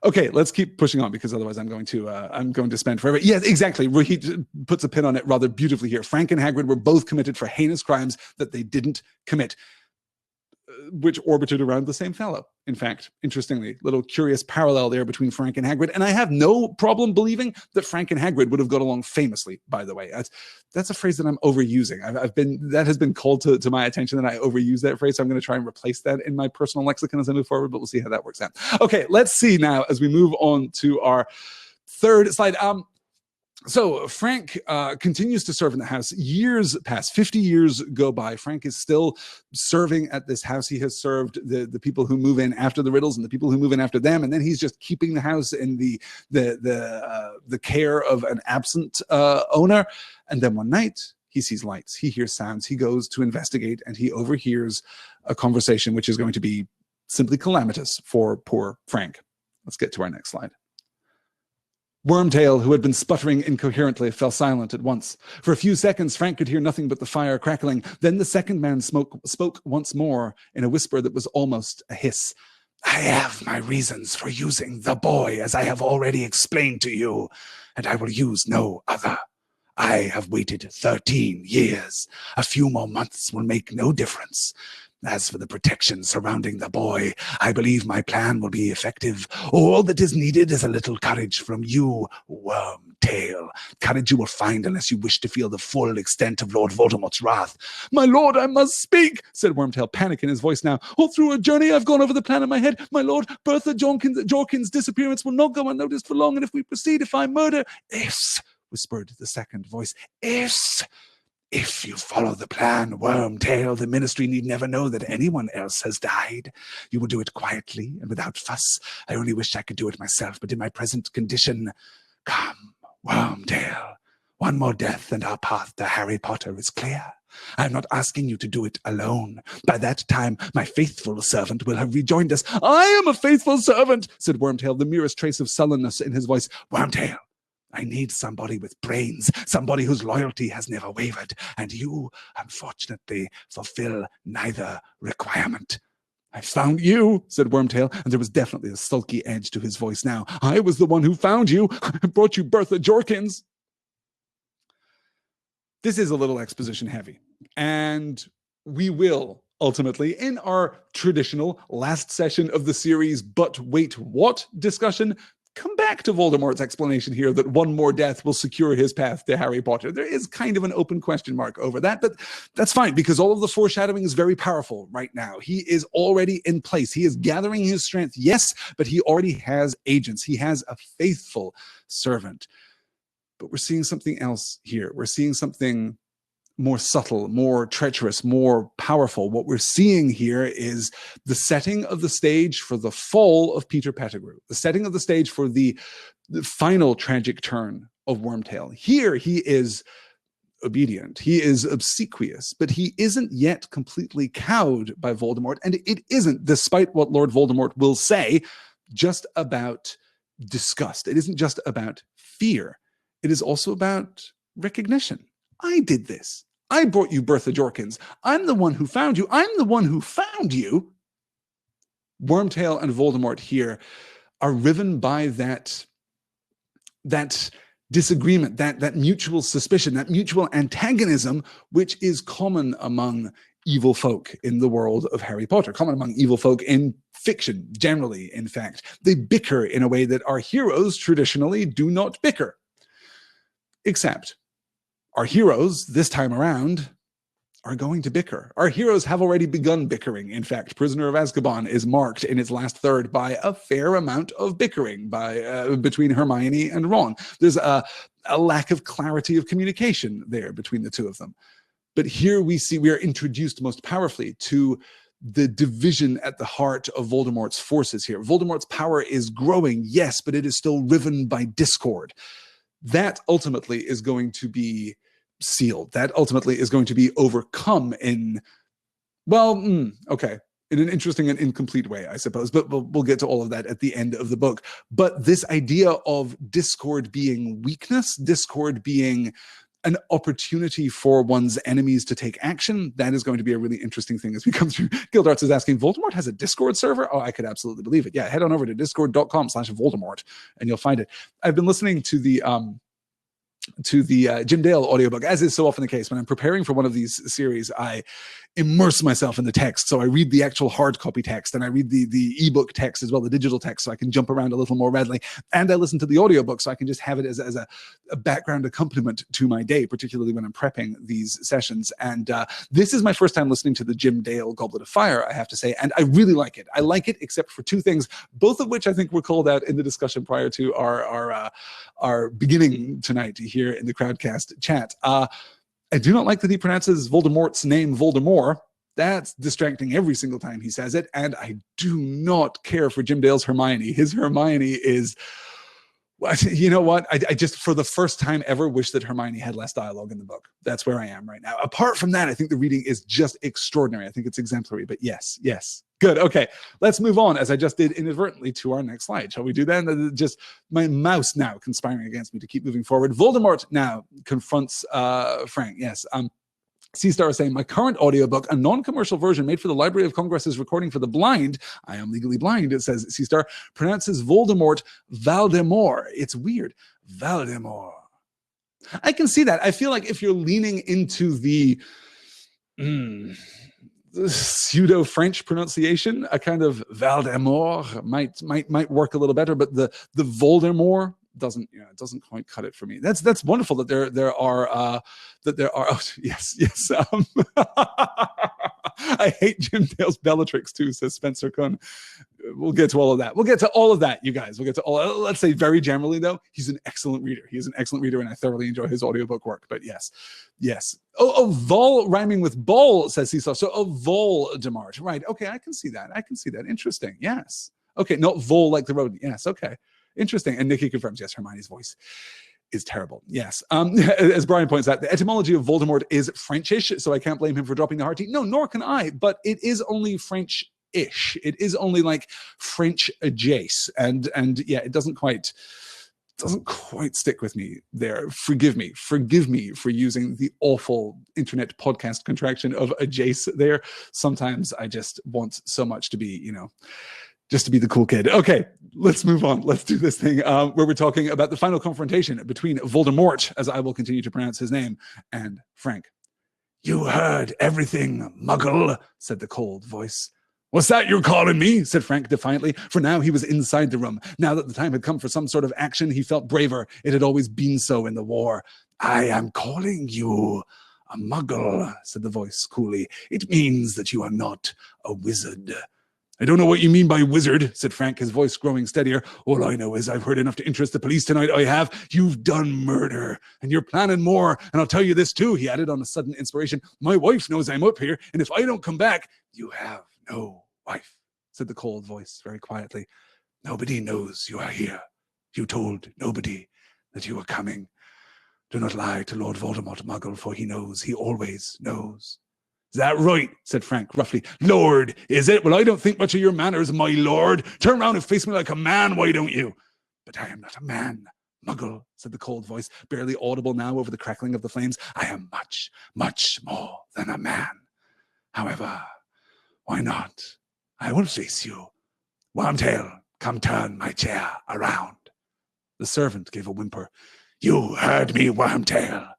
Okay, let's keep pushing on, because otherwise I'm going to spend forever. Yes, exactly. He puts a pin on it rather beautifully here. Frank and Hagrid were both committed for heinous crimes that they didn't commit, which orbited around the same fellow. In fact, interestingly, little curious parallel there between Frank and Hagrid. And I have no problem believing that Frank and Hagrid would have got along famously, by the way. That's a phrase that I'm overusing. That has been called to my attention that I overuse that phrase. So I'm going to try and replace that in my personal lexicon as I move forward, but we'll see how that works out. Okay, let's see now as we move on to our third slide. So Frank continues to serve in the house. Years pass, 50 years go by. Frank is still serving at this house. He has served the people who move in after the Riddles and the people who move in after them, and then he's just keeping the house in the care of an absent owner. And then one night he sees lights, he hears sounds, he goes to investigate, and he overhears a conversation which is going to be simply calamitous for poor Frank. Let's get to our next slide. Wormtail, who had been sputtering incoherently, fell silent at once. For a few seconds, Frank could hear nothing but the fire crackling. Then the second man spoke once more in a whisper that was almost a hiss. I have my reasons for using the boy, as I have already explained to you, and I will use no other. I have waited 13 years. A few more months will make no difference. As for the protection surrounding the boy, I believe my plan will be effective. All that is needed is a little courage from you, Wormtail. Courage you will find unless you wish to feel the full extent of Lord Voldemort's wrath. My lord, I must speak, said Wormtail, panic in his voice now. All through a journey I've gone over the plan in my head. My lord, Bertha Jorkins' disappearance will not go unnoticed for long, and if we proceed, if I murder... Ifs, whispered the second voice. Ifs. If you follow the plan, Wormtail, the Ministry need never know that anyone else has died. You will do it quietly and without fuss. I only wish I could do it myself, but in my present condition... Come, Wormtail. One more death and our path to Harry Potter is clear. I am not asking you to do it alone. By that time, my faithful servant will have rejoined us. I am a faithful servant, said Wormtail, the merest trace of sullenness in his voice. Wormtail, I need somebody with brains, somebody whose loyalty has never wavered, and you, unfortunately, fulfill neither requirement. I found you, said Wormtail, and there was definitely a sulky edge to his voice now. I was the one who found you. I brought you Bertha Jorkins. This is a little exposition heavy, and we will ultimately, in our traditional last session of the series, but wait, what discussion, come back to Voldemort's explanation here that one more death will secure his path to Harry Potter. There is kind of an open question mark over that, but that's fine because all of the foreshadowing is very powerful right now. He is already in place. He is gathering his strength, yes, but he already has agents. He has a faithful servant. But we're seeing something else here. We're seeing something more subtle, more treacherous, more powerful. What we're seeing here is the setting of the stage for the fall of Peter Pettigrew, the setting of the stage for the final tragic turn of Wormtail. Here he is obedient, he is obsequious, but he isn't yet completely cowed by Voldemort, and it isn't, despite what Lord Voldemort will say, just about disgust. It isn't just about fear. It is also about recognition. I did this. I brought you Bertha Jorkins. I'm the one who found you. I'm the one who found you. Wormtail and Voldemort here are riven by that disagreement, that mutual suspicion, that mutual antagonism, which is common among evil folk in the world of Harry Potter, common among evil folk in fiction, generally, in fact. They bicker in a way that our heroes traditionally do not bicker. Except our heroes, this time around, are going to bicker. Our heroes have already begun bickering. In fact, Prisoner of Azkaban is marked in its last third by a fair amount of bickering between Hermione and Ron. There's a lack of clarity of communication there between the two of them. But here we are introduced most powerfully to the division at the heart of Voldemort's forces here. Voldemort's power is growing, yes, but it is still riven by discord. That ultimately is going to be sealed. That ultimately is going to be overcome in, in an interesting and incomplete way, I suppose. But we'll get to all of that at the end of the book. But this idea of discord being weakness, discord being an opportunity for one's enemies to take action, that is going to be a really interesting thing as we come through. Gildarts is asking, Voldemort has a Discord server? Oh, I could absolutely believe it. Yeah, head on over to discord.com/Voldemort and you'll find it. I've been listening to the Jim Dale audiobook, as is so often the case. When I'm preparing for one of these series, I immerse myself in the text. So I read the actual hard copy text and I read the ebook text as well, the digital text, so I can jump around a little more readily. And I listen to the audiobook so I can just have it as a background accompaniment to my day, particularly when I'm prepping these sessions. And this is my first time listening to the Jim Dale Goblet of Fire, I have to say, and I really like it. I like it except for two things, both of which I think were called out in the discussion prior to our beginning tonight here in the Crowdcast chat. I do not like that he pronounces Voldemort's name Voldemort. That's distracting every single time he says it. And I do not care for Jim Dale's Hermione. His Hermione is, you know what? I just, for the first time ever, wish that Hermione had less dialogue in the book. That's where I am right now. Apart from that, I think the reading is just extraordinary. I think it's exemplary, but yes. Good. Okay. Let's move on, as I just did inadvertently, to our next slide. Shall we do that? Just my mouse now conspiring against me to keep moving forward. Voldemort now confronts Frank. Yes. C-Star is saying, my current audiobook, a non-commercial version made for the Library of Congress's recording for the blind, I am legally blind, it says C-Star, pronounces Voldemort Valdemort. It's weird. Valdemort. I can see that. I feel like if you're leaning into the pseudo-French pronunciation, a kind of Voldemort might work a little better, but the Voldemort doesn't quite cut it for me. That's wonderful that there are oh, yes. I hate Jim Dale's Bellatrix too, says Spencer Kuhn. We'll get to all of that. We'll get to all of that, you guys. We'll get to all. Let's say very generally, though, he's an excellent reader. He is an excellent reader, and I thoroughly enjoy his audiobook work. But yes. Oh, vol rhyming with ball, says Cecil. So, Voldemort. Right. Okay, I can see that. Interesting. Yes. Okay, not vol like the rodent. Yes. Okay. Interesting. And Nikki confirms, yes, Hermione's voice is terrible. Yes. As Brian points out, the etymology of Voldemort is Frenchish, so I can't blame him for dropping the hearty. No, nor can I, but it is only French-ish. It is only like French adjacent. And yeah, it doesn't quite stick with me there. Forgive me for using the awful internet podcast contraction of adjacent there. Sometimes I just want so much to be, just to be the cool kid. Okay, let's move on. Let's do this thing where we're talking about the final confrontation between Voldemort, as I will continue to pronounce his name, and Frank. "You heard everything, Muggle," said the cold voice. "What's that you're calling me?" said Frank defiantly, for now he was inside the room. Now that the time had come for some sort of action, he felt braver. It had always been so in the war. "I am calling you a Muggle," said the voice coolly. "It means that you are not a wizard." "I don't know what you mean by wizard," said Frank, his voice growing steadier. "All I know is I've heard enough to interest the police tonight. I have. You've done murder, and you're planning more. And I'll tell you this too," he added on a sudden inspiration. "My wife knows I'm up here, and if I don't come back..." "You have no wife," said the cold voice very quietly. "Nobody knows you are here. You told nobody that you were coming. Do not lie to Lord Voldemort, Muggle, for he knows. He always knows." "Is that right?" said Frank roughly. "Lord, is it? Well, I don't think much of your manners, my lord. Turn around and face me like a man, why don't you?" "But I am not a man, Muggle," said the cold voice, barely audible now over the crackling of the flames. "I am much, much more than a man. However, why not? I will face you. Wormtail, come turn my chair around." The servant gave a whimper. "You heard me, Wormtail."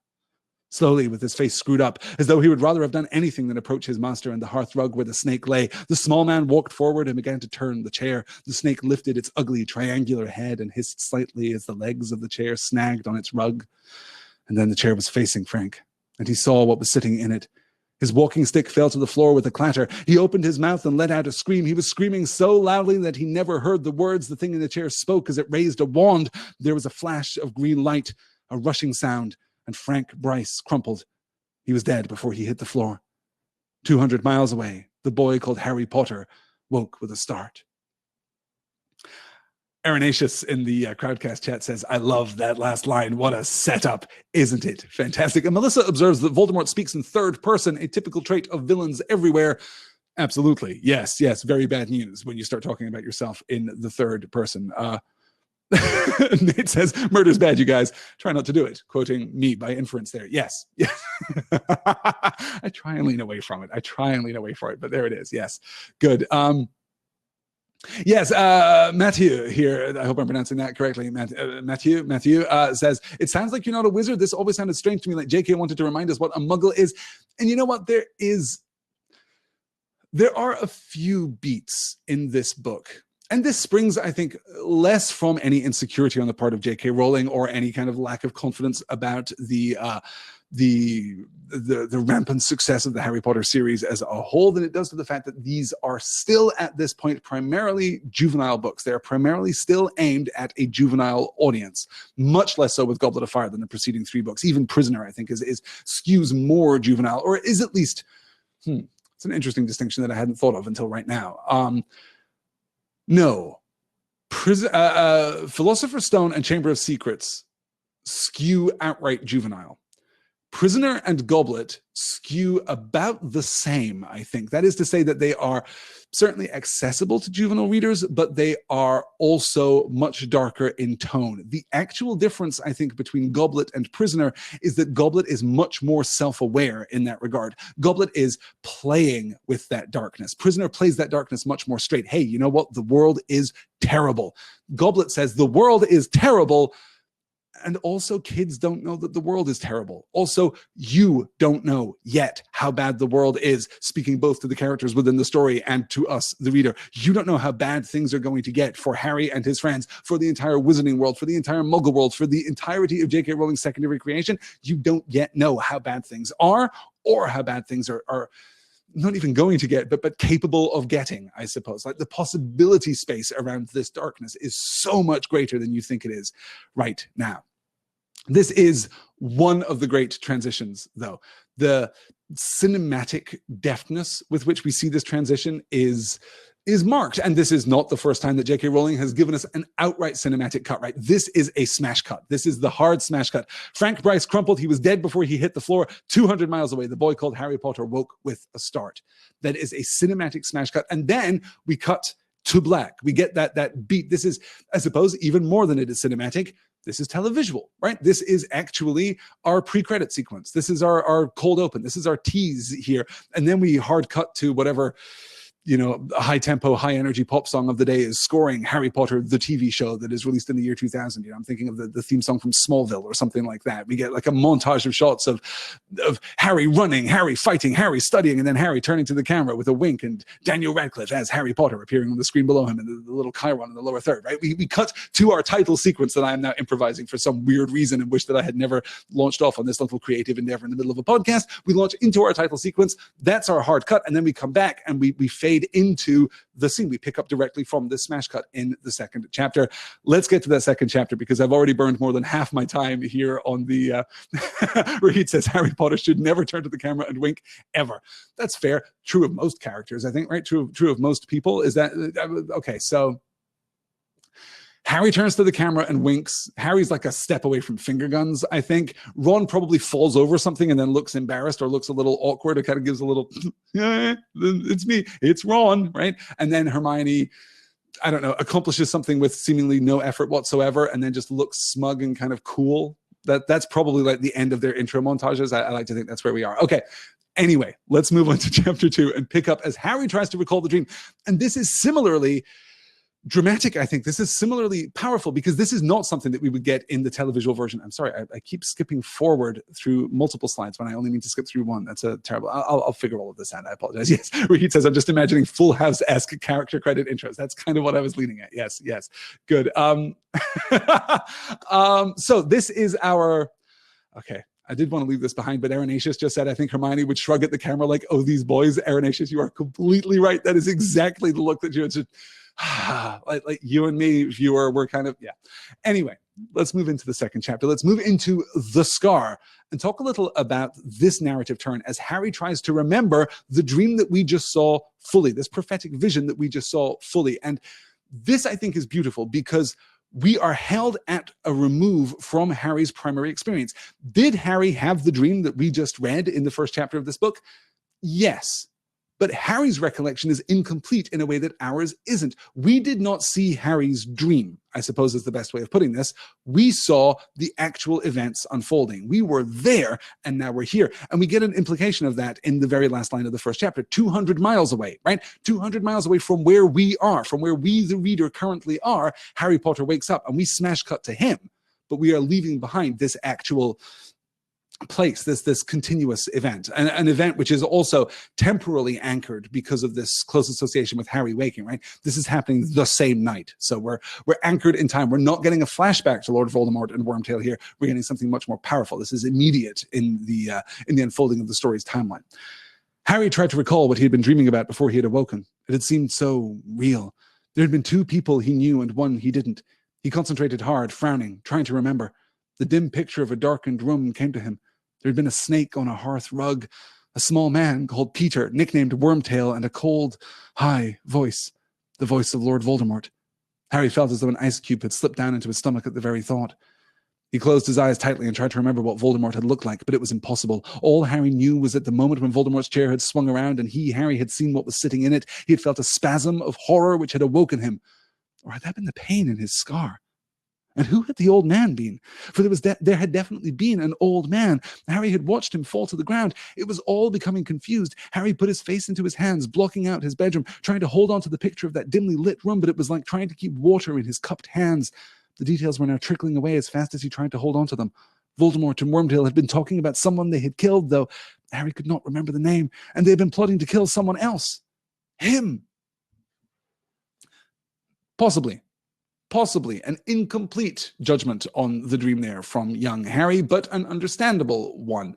Slowly, with his face screwed up, as though he would rather have done anything than approach his master and the hearth rug where the snake lay, the small man walked forward and began to turn the chair. The snake lifted its ugly triangular head and hissed slightly as the legs of the chair snagged on its rug. And then the chair was facing Frank, and he saw what was sitting in it. His walking stick fell to the floor with a clatter. He opened his mouth and let out a scream. He was screaming so loudly that he never heard the words the thing in the chair spoke as it raised a wand. There was a flash of green light, a rushing sound, and Frank Bryce crumpled. He was dead before he hit the floor. 200 miles away, the boy called Harry Potter woke with a start. Arenatius in the Crowdcast chat says, "I love that last line. What a setup, isn't it? Fantastic." And Melissa observes that Voldemort speaks in third person, a typical trait of villains everywhere. Absolutely. Yes. Very bad news when you start talking about yourself in the third person. Nate says, "Murder's bad, you guys. Try not to do it." Quoting me by inference there. Yes. I try and lean away from it. But there it is. Yes. Good. Yes, Matthew here, I hope I'm pronouncing that correctly. Matthew says, "It sounds like you're not a wizard. This always sounded strange to me, like JK wanted to remind us what a muggle is." And you know what? There are a few beats in this book. And this springs, I think, less from any insecurity on the part of J.K. Rowling or any kind of lack of confidence about the rampant success of the Harry Potter series as a whole than it does to the fact that these are still at this point primarily juvenile books. They're primarily still aimed at a juvenile audience, much less so with Goblet of Fire than the preceding three books. Even Prisoner, I think, is skews more juvenile, or is at least, it's an interesting distinction that I hadn't thought of until right now. No, Philosopher's Stone and Chamber of Secrets skew outright juvenile. Prisoner and Goblet skew about the same, I think. That is to say that they are certainly accessible to juvenile readers, but they are also much darker in tone. The actual difference, I think, between Goblet and Prisoner is that Goblet is much more self-aware in that regard. Goblet is playing with that darkness. Prisoner plays that darkness much more straight. Hey, you know what? The world is terrible. Goblet says the world is terrible, And also, kids don't know that the world is terrible. Also, you don't know yet how bad the world is, speaking both to the characters within the story and to us, the reader. You don't know how bad things are going to get for Harry and his friends, for the entire Wizarding world, for the entire Muggle world, for the entirety of J.K. Rowling's secondary creation. You don't yet know how bad things are, or how bad things are not even going to get, but capable of getting, I suppose. Like, the possibility space around this darkness is so much greater than you think it is right now. This is one of the great transitions, though. The cinematic deftness with which we see this transition is marked. And this is not the first time that J.K. Rowling has given us an outright cinematic cut, right? This is a smash cut. This is the hard smash cut. Frank Bryce crumpled. He was dead before he hit the floor. 200 miles away, the boy called Harry Potter woke with a start. That is a cinematic smash cut. And then we cut to black. We get that beat. This is, I suppose, even more than it is cinematic. This is televisual, right? This is actually our pre-credit sequence. This is our cold open. This is our tease here. And then we hard cut to whatever, a high tempo, high energy pop song of the day is scoring Harry Potter, the TV show that is released in the year 2000. I'm thinking of the theme song from Smallville or something like that. We get like a montage of shots of Harry running, Harry fighting, Harry studying, and then Harry turning to the camera with a wink, and Daniel Radcliffe as Harry Potter appearing on the screen below him, and the little chyron in the lower third, right? We cut to our title sequence that I am now improvising for some weird reason in which that I had never launched off on this little creative endeavor in the middle of a podcast. We launch into our title sequence. That's our hard cut. And then we come back and we fade into the scene. We pick up directly from this smash cut in the second chapter. Let's get to that second chapter, because I've already burned more than half my time here on the Raheed says Harry Potter should never turn to the camera and wink ever. That's fair. True of most characters, I think, right? True of most people. Is that okay? So Harry turns to the camera and winks. Harry's like a step away from finger guns, I think. Ron probably falls over something and then looks embarrassed or looks a little awkward. It kind of gives a little, yeah, it's me, it's Ron, right? And then Hermione, I don't know, accomplishes something with seemingly no effort whatsoever and then just looks smug and kind of cool. That's probably like the end of their intro montages. I like to think that's where we are. Okay. Anyway, let's move on to chapter 2 and pick up as Harry tries to recall the dream. And this is similarly dramatic, I think. This is similarly powerful, because this is not something that we would get in the televisual version. I'm sorry, I keep skipping forward through multiple slides when I only mean to skip through one. That's a terrible. I'll figure all of this out. I apologize. Yes, Raheed says I'm just imagining Full House-esque character credit intros. That's kind of what I was leaning at. Yes, good. So this is our. Okay. I did want to leave this behind, but Irenaceous just said, I think Hermione would shrug at the camera like, oh, these boys. Irenaceous, you are completely right. That is exactly the look that you had. Like you and me, viewer, we're kind of, yeah. Anyway, let's move into the second chapter. Let's move into the scar and talk a little about this narrative turn as Harry tries to remember the dream that we just saw fully, this prophetic vision that we just saw fully. And this, I think, is beautiful because we are held at a remove from Harry's primary experience. Did Harry have the dream that we just read in the first chapter of this book? Yes. But Harry's recollection is incomplete in a way that ours isn't. We did not see Harry's dream, I suppose is the best way of putting this. We saw the actual events unfolding. We were there, and now we're here. And we get an implication of that in the very last line of the first chapter, 200 miles away, right? 200 miles away from where we are, from where we, the reader, currently are. Harry Potter wakes up, and we smash cut to him. But we are leaving behind this actual place, this continuous event, and an event which is also temporally anchored because of this close association with Harry waking, right? This is happening the same night. So we're anchored in time. We're not getting a flashback to Lord Voldemort and Wormtail here. We're getting something much more powerful. This is immediate in the unfolding of the story's timeline. Harry tried to recall what he had been dreaming about before he had awoken. It had seemed so real. There had been two people he knew and one he didn't. He concentrated hard, frowning, trying to remember. The dim picture of a darkened room came to him. There had been a snake on a hearth rug, a small man called Peter, nicknamed Wormtail, and a cold, high voice, the voice of Lord Voldemort. Harry felt as though an ice cube had slipped down into his stomach at the very thought. He closed his eyes tightly and tried to remember what Voldemort had looked like, but it was impossible. All Harry knew was that the moment when Voldemort's chair had swung around and Harry, had seen what was sitting in it, he had felt a spasm of horror which had awoken him. Or had that been the pain in his scar? And who had the old man been? For there had definitely been an old man. Harry had watched him fall to the ground. It was all becoming confused. Harry put his face into his hands, blocking out his bedroom, trying to hold on to the picture of that dimly lit room, but it was like trying to keep water in his cupped hands. The details were now trickling away as fast as he tried to hold on to them. Voldemort and Wormtail had been talking about someone they had killed, though Harry could not remember the name, and they had been plotting to kill someone else. Him. Possibly an incomplete judgment on the dream there from young Harry, but an understandable one.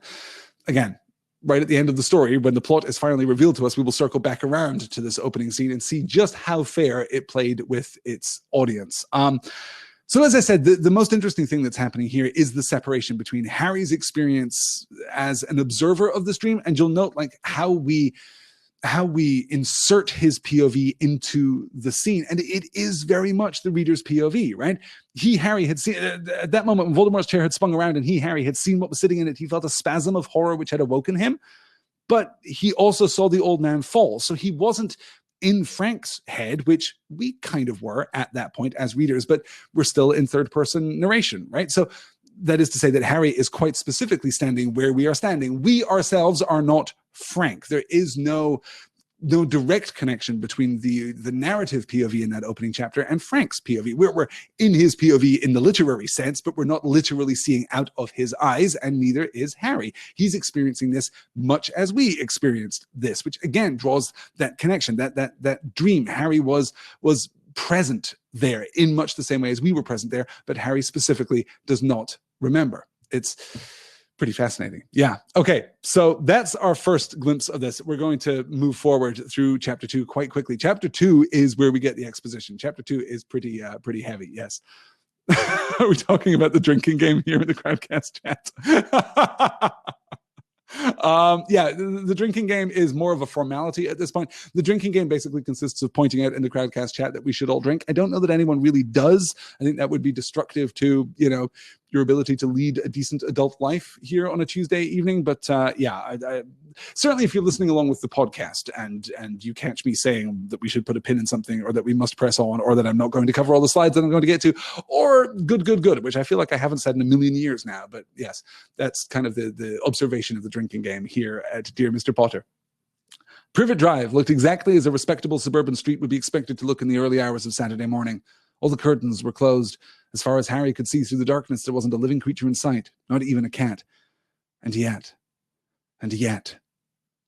Again, right at the end of the story, when the plot is finally revealed to us, we will circle back around to this opening scene and see just how fair it played with its audience. So as I said, the most interesting thing that's happening here is the separation between Harry's experience as an observer of this dream, and you'll note like how we insert his POV into the scene. And it is very much the reader's POV, right? Harry had seen, at that moment when Voldemort's chair had spun around and Harry had seen what was sitting in it, he felt a spasm of horror which had awoken him. But he also saw the old man fall. So he wasn't in Frank's head, which we kind of were at that point as readers, but we're still in third person narration, right? So that is to say that Harry is quite specifically standing where we are standing. We ourselves are not Frank. There is no direct connection between the narrative POV in that opening chapter and Frank's POV. We're in his POV in the literary sense, but we're not literally seeing out of his eyes, and neither is Harry. He's experiencing this much as we experienced this, which again draws that connection, that dream. Harry was present there in much the same way as we were present there, but Harry specifically does not remember. It's pretty fascinating. Yeah. Okay. So that's our first glimpse of this. We're going to move forward through chapter 2 quite quickly. Chapter 2 is where we get the exposition. Chapter 2 is pretty heavy. Yes. Are we talking about the drinking game here in the Crowdcast chat? Yeah, the drinking game is more of a formality at this point. The drinking game basically consists of pointing out in the Crowdcast chat that we should all drink. I don't know that anyone really does. I think that would be destructive to, your ability to lead a decent adult life here on a Tuesday evening. But yeah, certainly if you're listening along with the podcast and you catch me saying that we should put a pin in something, or that we must press on, or that I'm not going to cover all the slides that I'm going to get to, or good, which I feel like I haven't said in a million years now. But yes, that's kind of the observation of the drinking game here at Dear Mr. Potter. Privet Drive looked exactly as a respectable suburban street would be expected to look in the early hours of Saturday morning. All the curtains were closed. As far as Harry could see through the darkness, there wasn't a living creature in sight, not even a cat. And yet,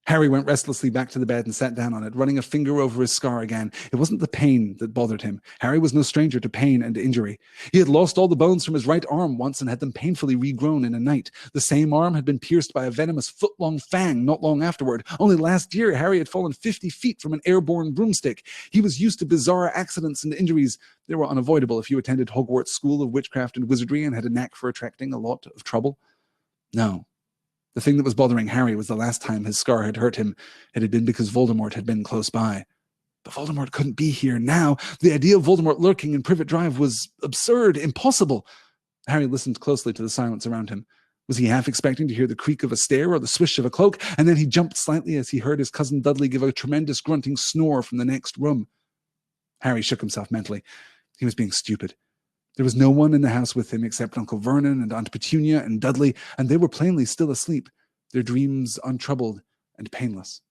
Harry went restlessly back to the bed and sat down on it, running a finger over his scar again. It wasn't the pain that bothered him. Harry was no stranger to pain and injury. He had lost all the bones from his right arm once and had them painfully regrown in a night. The same arm had been pierced by a venomous foot-long fang not long afterward. Only last year, Harry had fallen 50 feet from an airborne broomstick. He was used to bizarre accidents and injuries. They were unavoidable if you attended Hogwarts School of Witchcraft and Wizardry and had a knack for attracting a lot of trouble. No. The thing that was bothering Harry was the last time his scar had hurt him. It had been because Voldemort had been close by. But Voldemort couldn't be here now. The idea of Voldemort lurking in Privet Drive was absurd, impossible. Harry listened closely to the silence around him. Was he half expecting to hear the creak of a stair or the swish of a cloak? And then he jumped slightly as he heard his cousin Dudley give a tremendous grunting snore from the next room. Harry shook himself mentally. He was being stupid. There was no one in the house with him except Uncle Vernon and Aunt Petunia and Dudley, and they were plainly still asleep, their dreams untroubled and painless.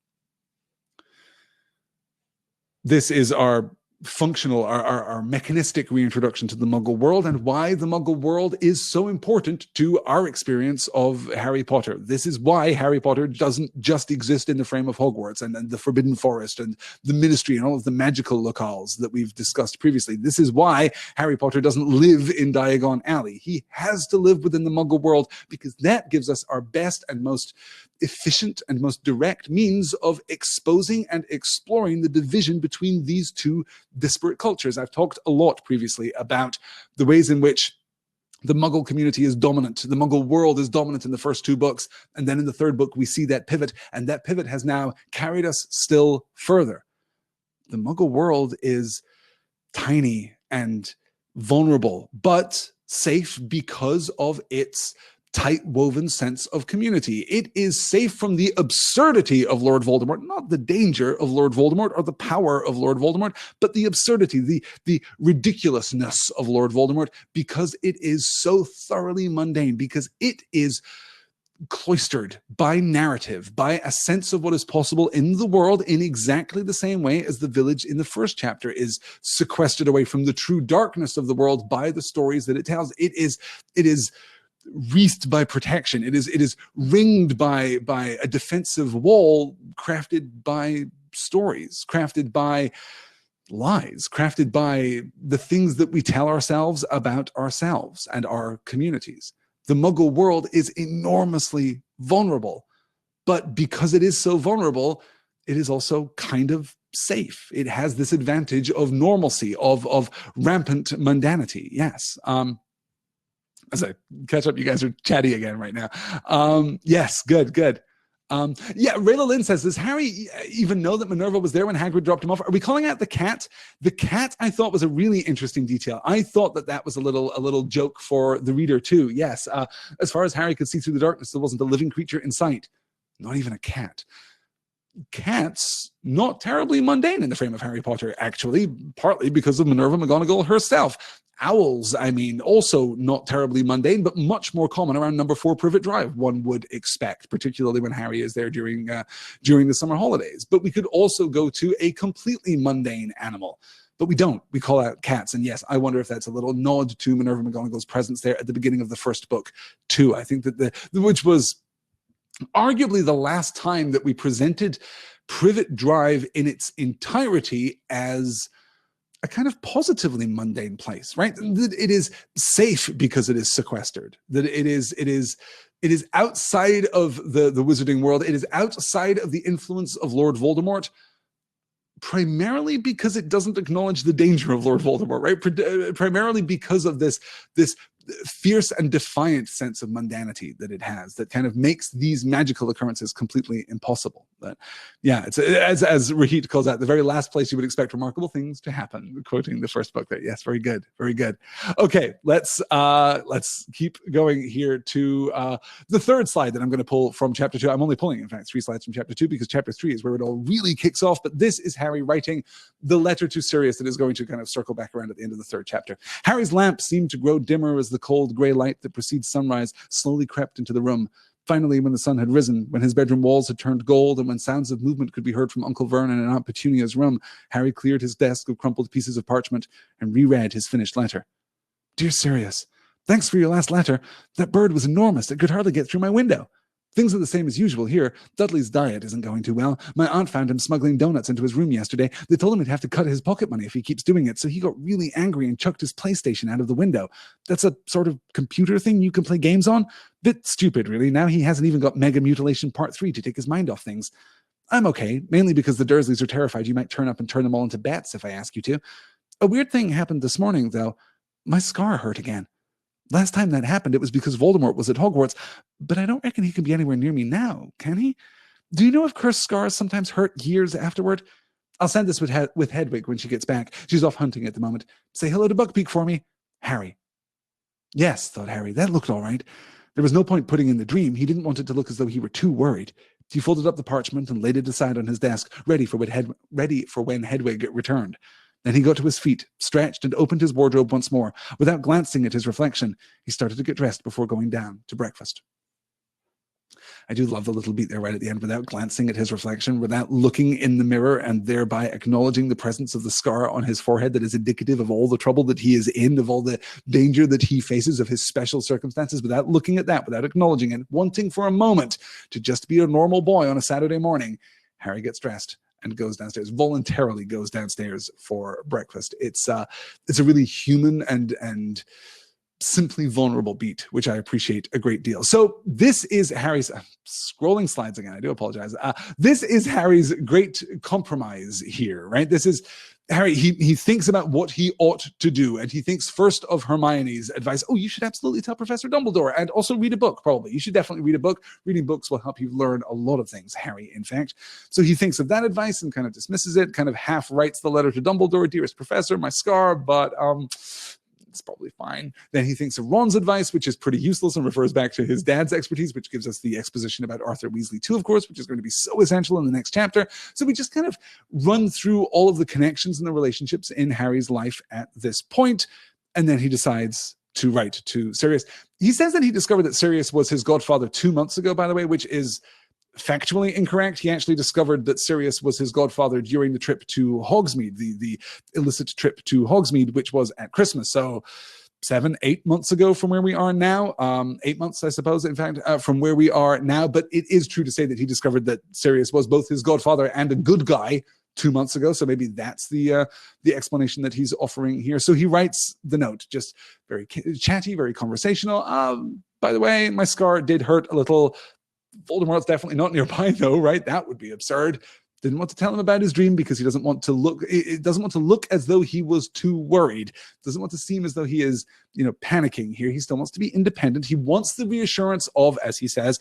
This is our functional, our mechanistic reintroduction to the Muggle world, and why the Muggle world is so important to our experience of Harry Potter. This is why Harry Potter doesn't just exist in the frame of Hogwarts and the Forbidden Forest and the Ministry and all of the magical locales that we've discussed previously. This is why Harry Potter doesn't live in Diagon Alley. He has to live within the Muggle world because that gives us our best and most efficient and most direct means of exposing and exploring the division between these two disparate cultures. I've talked a lot previously about the ways in which the Muggle community is dominant. The Muggle world is dominant in the first two books. And then in the third book, we see that pivot. And that pivot has now carried us still further. The Muggle world is tiny and vulnerable, but safe because of its tight woven sense of community. It is safe from the absurdity of Lord Voldemort, not the danger of Lord Voldemort or the power of Lord Voldemort, but the absurdity, the ridiculousness of Lord Voldemort, because it is so thoroughly mundane, because it is cloistered by narrative, by a sense of what is possible in the world, in exactly the same way as the village in the first chapter is sequestered away from the true darkness of the world by the stories that it tells. It is wreathed by protection. It is ringed by a defensive wall crafted by stories, crafted by lies, crafted by the things that we tell ourselves about ourselves and our communities. The Muggle world is enormously vulnerable, but because it is so vulnerable, it is also kind of safe. It has this advantage of normalcy, of rampant mundanity. Yes. As I catch up, you guys are chatty again right now. Yes, good. Rayla Lynn says, does Harry even know that Minerva was there when Hagrid dropped him off? Are we calling out the cat? The cat, I thought, was a really interesting detail. I thought that was a little joke for the reader too. Yes, as far as Harry could see through the darkness, there wasn't a living creature in sight. Not even a cat. Cats, not terribly mundane in the frame of Harry Potter, actually, partly because of Minerva McGonagall herself. Owls, also not terribly mundane, but much more common around number 4 Privet Drive, one would expect, particularly when Harry is there during the summer holidays. But we could also go to a completely mundane animal. But we don't. We call out cats. And yes, I wonder if that's a little nod to Minerva McGonagall's presence there at the beginning of the first book, too. I think that which was arguably the last time that we presented Privet Drive in its entirety as a kind of positively mundane place, right? That it is safe because it is sequestered, that it is outside of the wizarding world. It is outside of the influence of Lord Voldemort, primarily because it doesn't acknowledge the danger of Lord Voldemort, right? Primarily because of this fierce and defiant sense of mundanity that it has, that kind of makes these magical occurrences completely impossible. But yeah, it's as Rahit calls out, the very last place you would expect remarkable things to happen, quoting the first book there. Yes, very good. Okay, let's keep going here to the third slide that I'm going to pull from chapter 2. I'm only pulling, in fact, 3 slides from chapter 2 because chapter 3 is where it all really kicks off. But this is Harry writing the letter to Sirius that is going to kind of circle back around at the end of the third chapter. Harry's lamp seemed to grow dimmer as the cold gray light that precedes sunrise slowly crept into the room. Finally, when the sun had risen, when his bedroom walls had turned gold, and when sounds of movement could be heard from Uncle Vernon and Aunt Petunia's room, Harry cleared his desk of crumpled pieces of parchment and reread his finished letter. Dear Sirius, thanks for your last letter. That bird was enormous. It could hardly get through my window. Things are the same as usual here. Dudley's diet isn't going too well. My aunt found him smuggling donuts into his room yesterday. They told him he'd have to cut his pocket money if he keeps doing it, so he got really angry and chucked his PlayStation out of the window. That's a sort of computer thing you can play games on. Bit stupid, really. Now he hasn't even got Mega Mutilation Part 3 to take his mind off things. I'm okay, mainly because the Dursleys are terrified you might turn up and turn them all into bats if I ask you to. A weird thing happened this morning, though. My scar hurt again. Last time that happened, it was because Voldemort was at Hogwarts, but I don't reckon he can be anywhere near me now, can he? Do you know if cursed scars sometimes hurt years afterward? I'll send this with Hedwig when she gets back. She's off hunting at the moment. Say hello to Buckbeak for me. Harry. Yes, thought Harry, that looked all right. There was no point putting in the dream. He didn't want it to look as though he were too worried. He folded up the parchment and laid it aside on his desk, ready for when Hedwig returned. Then he got to his feet, stretched, and opened his wardrobe once more. Without glancing at his reflection, he started to get dressed before going down to breakfast. I do love the little beat there right at the end, without glancing at his reflection, without looking in the mirror and thereby acknowledging the presence of the scar on his forehead that is indicative of all the trouble that he is in, of all the danger that he faces, of his special circumstances, without looking at that, without acknowledging it, wanting for a moment to just be a normal boy on a Saturday morning. Harry gets dressed and goes downstairs, voluntarily goes downstairs for breakfast. It's a really human and simply vulnerable beat, which I appreciate a great deal. So this is Harry's, scrolling slides again, I do apologize. This is Harry's great compromise here, right? This is Harry, he thinks about what he ought to do, and he thinks first of Hermione's advice. Oh, you should absolutely tell Professor Dumbledore, and also read a book, probably. You should definitely read a book. Reading books will help you learn a lot of things, Harry, in fact. So he thinks of that advice and kind of dismisses it, kind of half writes the letter to Dumbledore, dearest Professor, my scar, but it's probably fine. Then he thinks of Ron's advice, which is pretty useless and refers back to his dad's expertise, which gives us the exposition about Arthur Weasley too, of course, which is going to be so essential in the next chapter. So we just kind of run through all of the connections and the relationships in Harry's life at this point, and then he decides to write to Sirius. He says that he discovered that Sirius was his godfather 2 months ago, by the way, which is factually incorrect. He actually discovered that Sirius was his godfather during the trip to Hogsmeade, the illicit trip to Hogsmeade, which was at Christmas. So 7-8 months ago from where we are now, 8 months, I suppose, in fact, from where we are now. But it is true to say that he discovered that Sirius was both his godfather and a good guy 2 months ago. So maybe that's the explanation that he's offering here. So he writes the note, just very chatty, very conversational. By the way, my scar did hurt a little. Voldemort's definitely not nearby, though, right? That would be absurd. Didn't want to tell him about his dream because he doesn't want to look. It doesn't want to look as though he was too worried. Doesn't want to seem as though he is, panicking here. He still wants to be independent. He wants the reassurance of, as he says,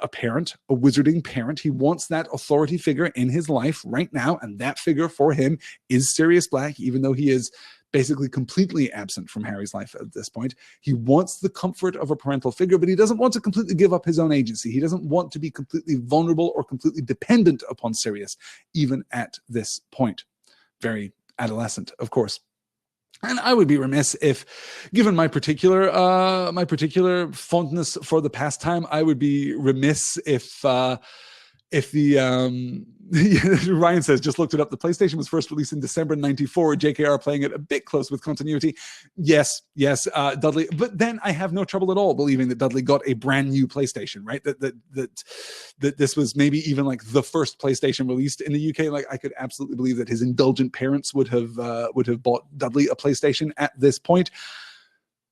a parent, a wizarding parent. He wants that authority figure in his life right now, and that figure for him is Sirius Black, even though he is basically completely absent from Harry's life at this point. He wants the comfort of a parental figure, but he doesn't want to completely give up his own agency. He doesn't want to be completely vulnerable or completely dependent upon Sirius, even at this point. Very adolescent, of course. And I would be remiss if, given my particular fondness for the pastime, I would be remiss if the Ryan says, just looked it up. The PlayStation was first released in December 94. JKR playing it a bit close with continuity. Yes, Dudley. But then I have no trouble at all believing that Dudley got a brand new PlayStation, right? That this was maybe even like the first PlayStation released in the UK. Like I could absolutely believe that his indulgent parents would have bought Dudley a PlayStation at this point.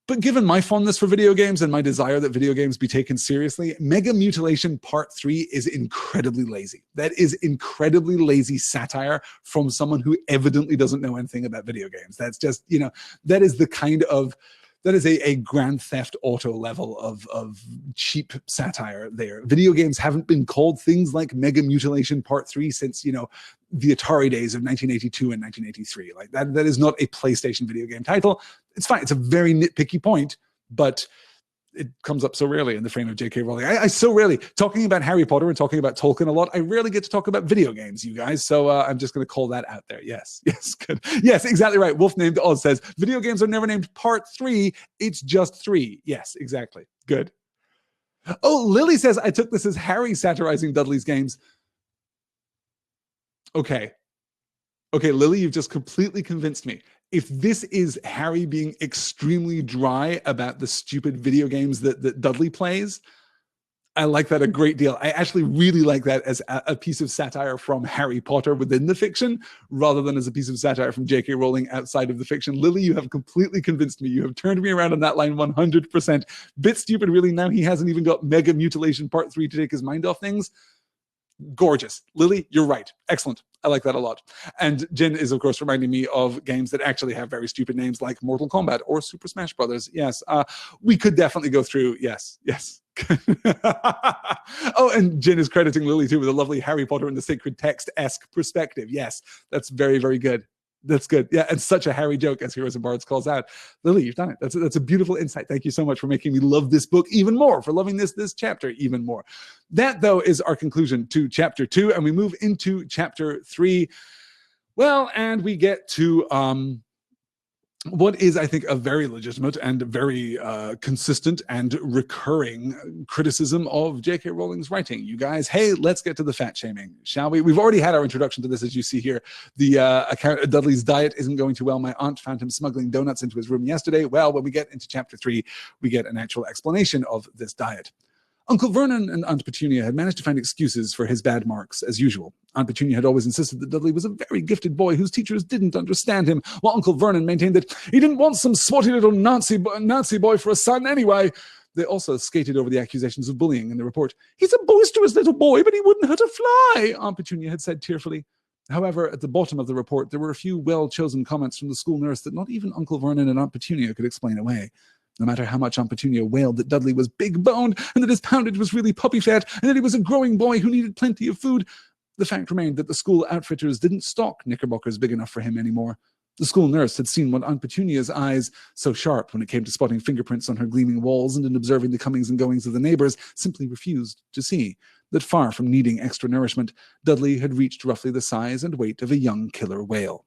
But given my fondness for video games and my desire that video games be taken seriously, Mega Mutilation Part 3 is incredibly lazy. That is incredibly lazy satire from someone who evidently doesn't know anything about video games. That's just, that is the kind of, that is a Grand Theft Auto level of cheap satire there. Video games haven't been called things like Mega Mutilation Part 3 since, the Atari days of 1982 and 1983. Like that is not a PlayStation video game title. It's fine. It's a very nitpicky point, but it comes up so rarely in the frame of J.K. Rowling. I so rarely, talking about Harry Potter and talking about Tolkien a lot, I rarely get to talk about video games, you guys. So I'm just going to call that out there. Yes, good. Yes, exactly right. Wolf Named Oz says, video games are never named Part 3. It's just 3. Yes, exactly. Good. Oh, Lily says, I took this as Harry satirizing Dudley's games. Okay, Lily, you've just completely convinced me. If this is Harry being extremely dry about the stupid video games that Dudley plays, I like that a great deal. I actually really like that as a piece of satire from Harry Potter within the fiction, rather than as a piece of satire from J.K. Rowling outside of the fiction. Lily, you have completely convinced me. You have turned me around on that line 100%. Bit stupid, really. Now he hasn't even got Mega Mutilation Part 3 to take his mind off things. Gorgeous. Lily, you're right. Excellent. I like that a lot. And Jin is, of course, reminding me of games that actually have very stupid names like Mortal Kombat or Super Smash Brothers. Yes, we could definitely go through. Yes. Oh, and Jin is crediting Lily, too, with a lovely Harry Potter and the Sacred Text-esque perspective. Yes, that's very, very good. That's good. Yeah, and such a Harry joke, as Heroes and Bards calls out. Lily, you've done it. That's a beautiful insight. Thank you so much for making me love this book even more, for loving this chapter even more. That, though, is our conclusion to Chapter 2, and we move into Chapter 3. Well, and we get to what is, I think, a very legitimate and very consistent and recurring criticism of J.K. Rowling's writing. You guys, hey, let's get to the fat shaming, shall we? We've already had our introduction to this, as you see here. The account of Dudley's diet isn't going too well. My aunt found him smuggling donuts into his room yesterday. Well, when we get into Chapter 3, we get an actual explanation of this diet. Uncle Vernon and Aunt Petunia had managed to find excuses for his bad marks, as usual. Aunt Petunia had always insisted that Dudley was a very gifted boy whose teachers didn't understand him, while Uncle Vernon maintained that he didn't want some swotty little Nazi boy for a son anyway. They also skated over the accusations of bullying in the report. He's a boisterous little boy, but he wouldn't hurt a fly, Aunt Petunia had said tearfully. However, at the bottom of the report, there were a few well-chosen comments from the school nurse that not even Uncle Vernon and Aunt Petunia could explain away. No matter how much Aunt Petunia wailed that Dudley was big-boned and that his poundage was really puppy fat and that he was a growing boy who needed plenty of food, the fact remained that the school outfitters didn't stock knickerbockers big enough for him anymore. The school nurse had seen what Aunt Petunia's eyes, so sharp when it came to spotting fingerprints on her gleaming walls and in observing the comings and goings of the neighbors, simply refused to see. That far from needing extra nourishment, Dudley had reached roughly the size and weight of a young killer whale.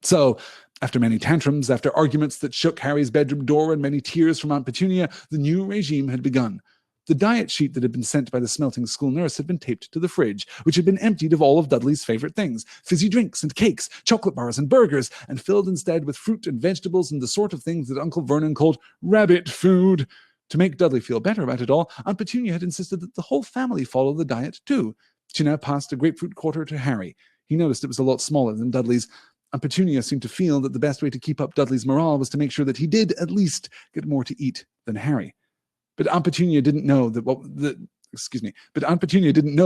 So, after many tantrums, after arguments that shook Harry's bedroom door and many tears from Aunt Petunia, the new regime had begun. The diet sheet that had been sent by the smelting school nurse had been taped to the fridge, which had been emptied of all of Dudley's favorite things, fizzy drinks and cakes, chocolate bars and burgers, and filled instead with fruit and vegetables and the sort of things that Uncle Vernon called rabbit food. To make Dudley feel better about it all, Aunt Petunia had insisted that the whole family follow the diet too. She now passed a grapefruit quarter to Harry. He noticed it was a lot smaller than Dudley's. Aunt Petunia seemed to feel that the best way to keep up Dudley's morale was to make sure that he did at least get more to eat than Harry. But Aunt Petunia didn't know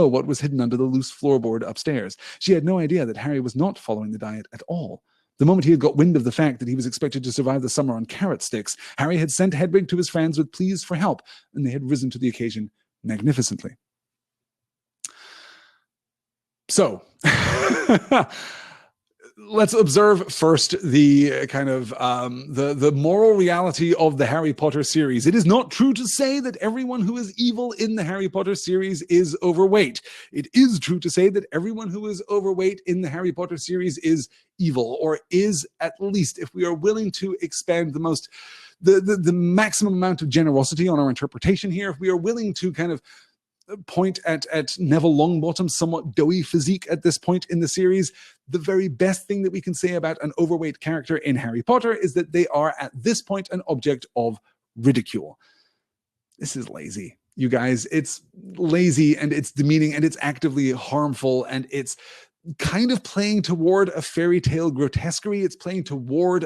what was hidden under the loose floorboard upstairs. She had no idea that Harry was not following the diet at all. The moment he had got wind of the fact that he was expected to survive the summer on carrot sticks, Harry had sent Hedwig to his friends with pleas for help, and they had risen to the occasion magnificently. So, let's observe first the kind of the moral reality of the Harry Potter series. It is not true to say that everyone who is evil in the Harry Potter series is overweight. It is true to say that everyone who is overweight in the Harry Potter series is evil, or is, at least, if we are willing to expand the maximum amount of generosity on our interpretation here, if we are willing to kind of point at Neville Longbottom's somewhat doughy physique at this point in the series, the very best thing that we can say about an overweight character in Harry Potter is that they are at this point an object of ridicule. This is lazy, you guys. It's lazy and it's demeaning and it's actively harmful, and it's kind of playing toward a fairy tale grotesquerie. It's playing toward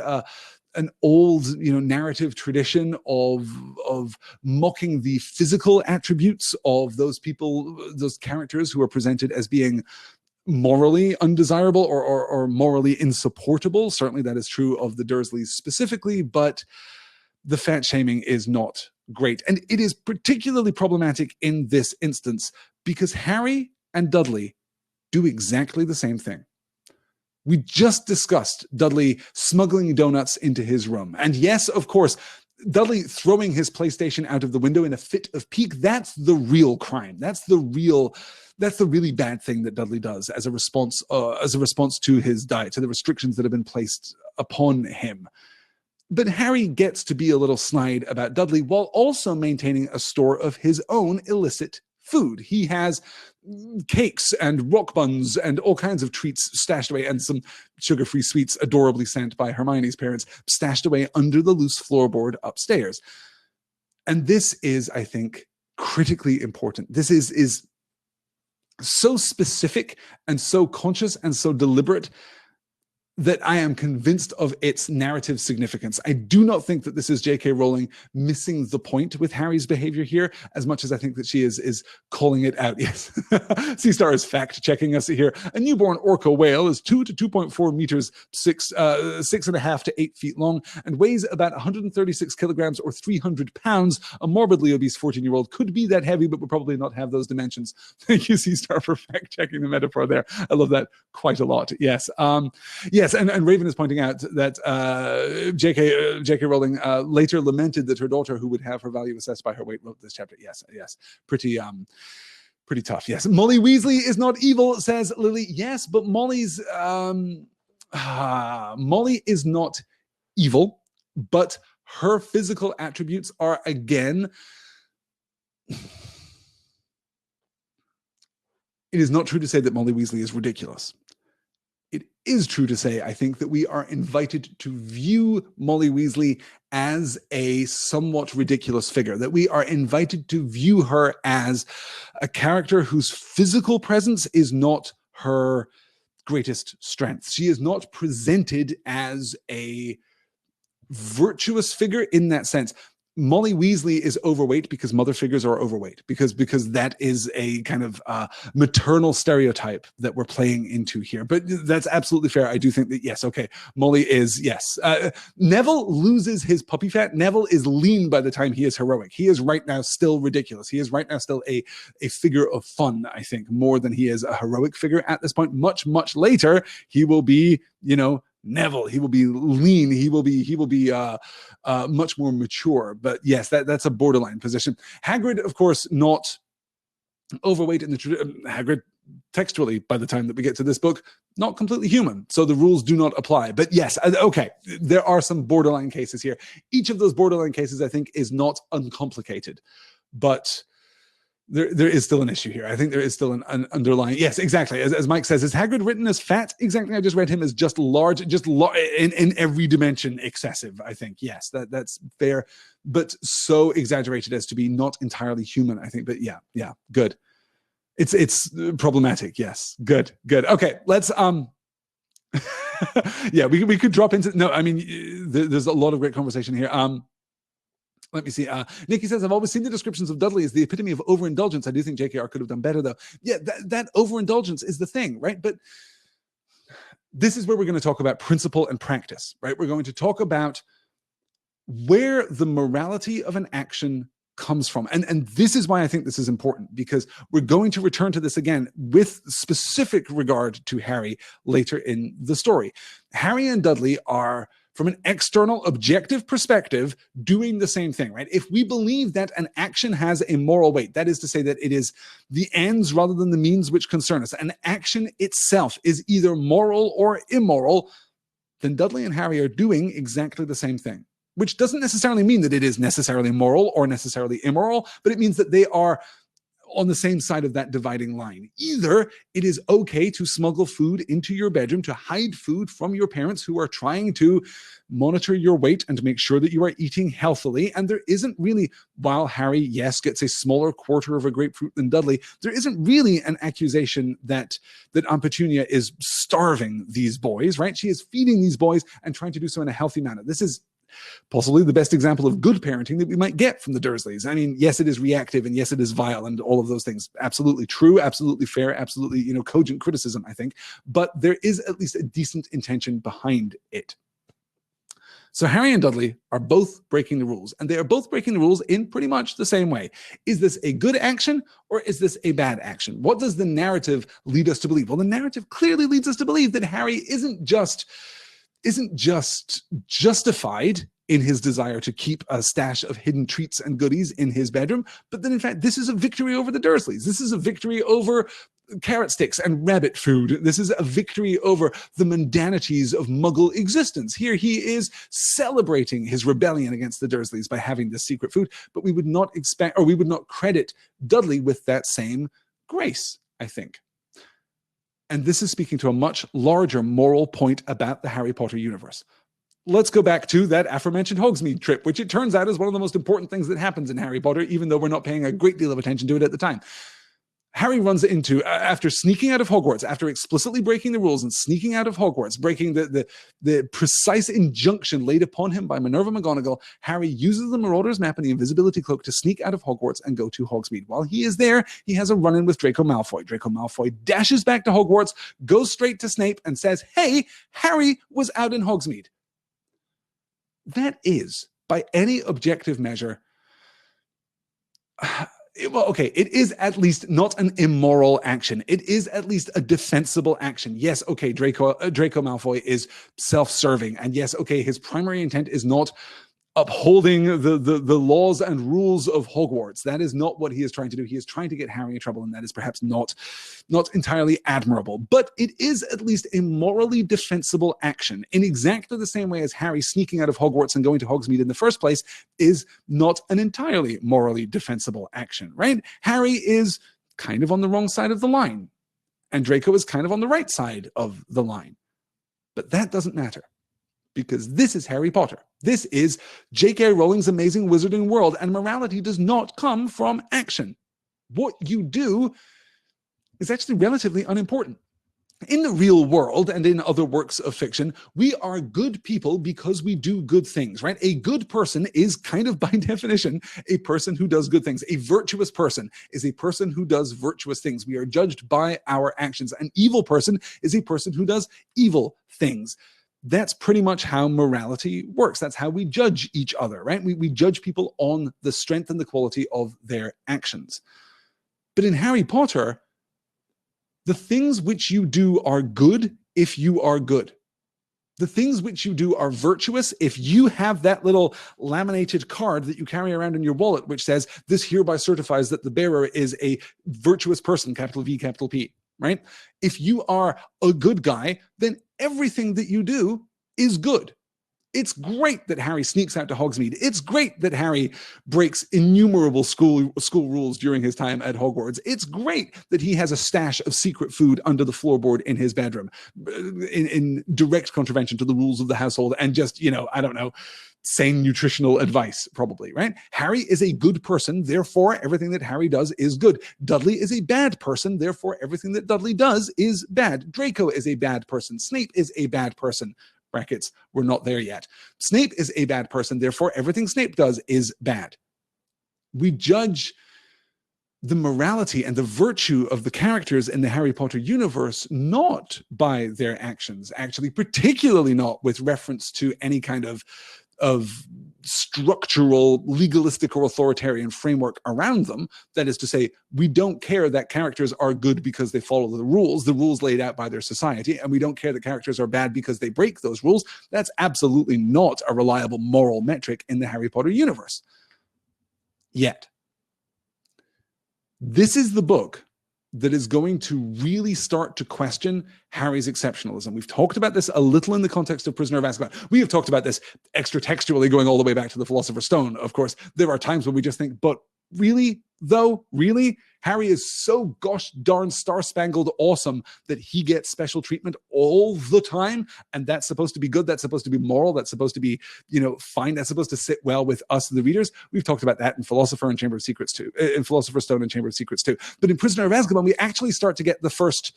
an old, narrative tradition of mocking the physical attributes of those people, those characters who are presented as being morally undesirable or morally insupportable. Certainly that is true of the Dursleys specifically, but the fat shaming is not great. And it is particularly problematic in this instance because Harry and Dudley do exactly the same thing. We just discussed Dudley smuggling donuts into his room. And yes, of course, Dudley throwing his PlayStation out of the window in a fit of pique, that's the real crime. That's the really bad thing that Dudley does as a response to his diet, to the restrictions that have been placed upon him. But Harry gets to be a little snide about Dudley while also maintaining a store of his own illicit food. He has cakes and rock buns and all kinds of treats stashed away, and some sugar-free sweets adorably sent by Hermione's parents stashed away under the loose floorboard upstairs. And this is, I think, critically important. This is so specific and so conscious and so deliberate that I am convinced of its narrative significance. I do not think that this is J.K. Rowling missing the point with Harry's behavior here, as much as I think that she is calling it out. Yes, C-Star is fact-checking us here. A newborn orca whale is 2 to 2.4 meters, 6.5 to 8 feet long, and weighs about 136 kilograms or 300 pounds. A morbidly obese 14-year-old could be that heavy, but would probably not have those dimensions. Thank you, C-Star, for fact-checking the metaphor there. I love that quite a lot. Yes. Yes, and Raven is pointing out that J.K. Rowling later lamented that her daughter, who would have her value assessed by her weight, wrote this chapter. Yes, pretty tough. Yes, Molly Weasley is not evil, says Lily. Yes, but Molly is not evil, but her physical attributes are, again, it is not true to say that Molly Weasley is ridiculous. It is true to say, I think, that we are invited to view Molly Weasley as a somewhat ridiculous figure, that we are invited to view her as a character whose physical presence is not her greatest strength. She is not presented as a virtuous figure in that sense. Molly Weasley is overweight because mother figures are overweight, because that is a kind of maternal stereotype that we're playing into here. But that's absolutely fair. I do think that, yes, okay, Molly is, yes. Neville loses his puppy fat. Neville is lean by the time he is heroic. He is right now still ridiculous. He is right now still a figure of fun, I think, more than he is a heroic figure at this point. Much, much later, he will be, Neville. He will be lean. He will be much more mature. But yes, that's a borderline position. Hagrid, of course, not overweight in the Hagrid textually, by the time that we get to this book, not completely human. So the rules do not apply. But yes, okay, there are some borderline cases here. Each of those borderline cases, I think, is not uncomplicated. But there is still an issue here. I think there is still an underlying... Yes, exactly. As Mike says, is Hagrid written as fat? Exactly. I just read him as just large, in every dimension excessive, I think. Yes, that's fair. But so exaggerated as to be not entirely human, I think. But yeah, good. It's problematic. Yes, good. Okay, let's... yeah, we could drop into... No, I mean, there's a lot of great conversation here. Let me see. Nikki says, I've always seen the descriptions of Dudley as the epitome of overindulgence. I do think JKR could have done better, though. Yeah, that overindulgence is the thing, right? But this is where we're going to talk about principle and practice, right? We're going to talk about where the morality of an action comes from. And this is why I think this is important, because we're going to return to this again with specific regard to Harry later in the story. Harry and Dudley are, from an external objective perspective, doing the same thing, right? If we believe that an action has a moral weight, that is to say that it is the ends rather than the means which concern us, an action itself is either moral or immoral, then Dudley and Harry are doing exactly the same thing, which doesn't necessarily mean that it is necessarily moral or necessarily immoral, but it means that they are on the same side of that dividing line. Either it is okay to smuggle food into your bedroom, to hide food from your parents who are trying to monitor your weight and to make sure that you are eating healthily. And there isn't really, while Harry, yes, gets a smaller quarter of a grapefruit than Dudley, there isn't really an accusation that Aunt Petunia is starving these boys, right? She is feeding these boys and trying to do so in a healthy manner. This is possibly the best example of good parenting that we might get from the Dursleys. I mean, yes, it is reactive, and yes, it is vile, and all of those things. Absolutely true, absolutely fair, absolutely, cogent criticism, I think. But there is at least a decent intention behind it. So Harry and Dudley are both breaking the rules, and they are both breaking the rules in pretty much the same way. Is this a good action, or is this a bad action? What does the narrative lead us to believe? Well, the narrative clearly leads us to believe that Harry isn't just justified in his desire to keep a stash of hidden treats and goodies in his bedroom, but that in fact this is a victory over the Dursleys. This is a victory over carrot sticks and rabbit food. This is a victory over the mundanities of Muggle existence. Here he is celebrating his rebellion against the Dursleys by having this secret food, but we would not expect, or we would not credit Dudley with that same grace, I think. And this is speaking to a much larger moral point about the Harry Potter universe. Let's go back to that aforementioned Hogsmeade trip, which it turns out is one of the most important things that happens in Harry Potter, even though we're not paying a great deal of attention to it at the time. Harry runs into, after sneaking out of Hogwarts, after explicitly breaking the rules and sneaking out of Hogwarts, breaking the precise injunction laid upon him by Minerva McGonagall, Harry uses the Marauder's Map and the invisibility cloak to sneak out of Hogwarts and go to Hogsmeade. While he is there, he has a run-in with Draco Malfoy. Draco Malfoy dashes back to Hogwarts, goes straight to Snape and says, hey, Harry was out in Hogsmeade. That is, by any objective measure... well, okay, it is at least not an immoral action. It is at least a defensible action. Yes, okay, Draco Malfoy is self-serving. And yes, okay, his primary intent is not upholding the laws and rules of Hogwarts. That is not what he is trying to do. He is trying to get Harry in trouble, and that is perhaps not entirely admirable. But it is at least a morally defensible action, in exactly the same way as Harry sneaking out of Hogwarts and going to Hogsmeade in the first place is not an entirely morally defensible action, right? Harry is kind of on the wrong side of the line, and Draco is kind of on the right side of the line. But that doesn't matter, because this is Harry Potter. This is J.K. Rowling's amazing wizarding world, and morality does not come from action. What you do is actually relatively unimportant. In the real world and in other works of fiction, we are good people because we do good things, right? A good person is kind of by definition a person who does good things. A virtuous person is a person who does virtuous things. We are judged by our actions. An evil person is a person who does evil things. That's pretty much how morality works. That's how we judge each other, right? We judge people on the strength and the quality of their actions. But in Harry Potter, the things which you do are good if you are good. The things which you do are virtuous if you have that little laminated card that you carry around in your wallet which says, this hereby certifies that the bearer is a virtuous person, capital V, capital P. right? If you are a good guy, then everything that you do is good. It's great that Harry sneaks out to Hogsmeade. It's great that Harry breaks innumerable school rules during his time at Hogwarts. It's great that he has a stash of secret food under the floorboard in his bedroom, in direct contravention to the rules of the household and just, I don't know, sane nutritional advice, probably, right? Harry is a good person, therefore everything that Harry does is good. Dudley is a bad person, therefore everything that Dudley does is bad. Draco is a bad person. Snape is a bad person. Brackets, we're not there yet. Snape is a bad person, therefore everything Snape does is bad. We judge the morality and the virtue of the characters in the Harry Potter universe not by their actions, actually, particularly not with reference to any kind of structural, legalistic, or authoritarian framework around them. That is to say, we don't care that characters are good because they follow the rules laid out by their society, and we don't care that characters are bad because they break those rules. That's absolutely not a reliable moral metric in the Harry Potter universe. Yet. This is the book that is going to really start to question Harry's exceptionalism. We've talked about this a little in the context of Prisoner of Azkaban. We have talked about this extra-textually going all the way back to the Philosopher's Stone. Of course, there are times when we just think, but really, though, really? Harry is so gosh darn star-spangled awesome that he gets special treatment all the time, and that's supposed to be good, that's supposed to be moral, that's supposed to be, fine, that's supposed to sit well with us, the readers. We've talked about that in Philosopher and Chamber of Secrets too, in Philosopher's Stone and Chamber of Secrets too. But in Prisoner of Azkaban, we actually start to get the first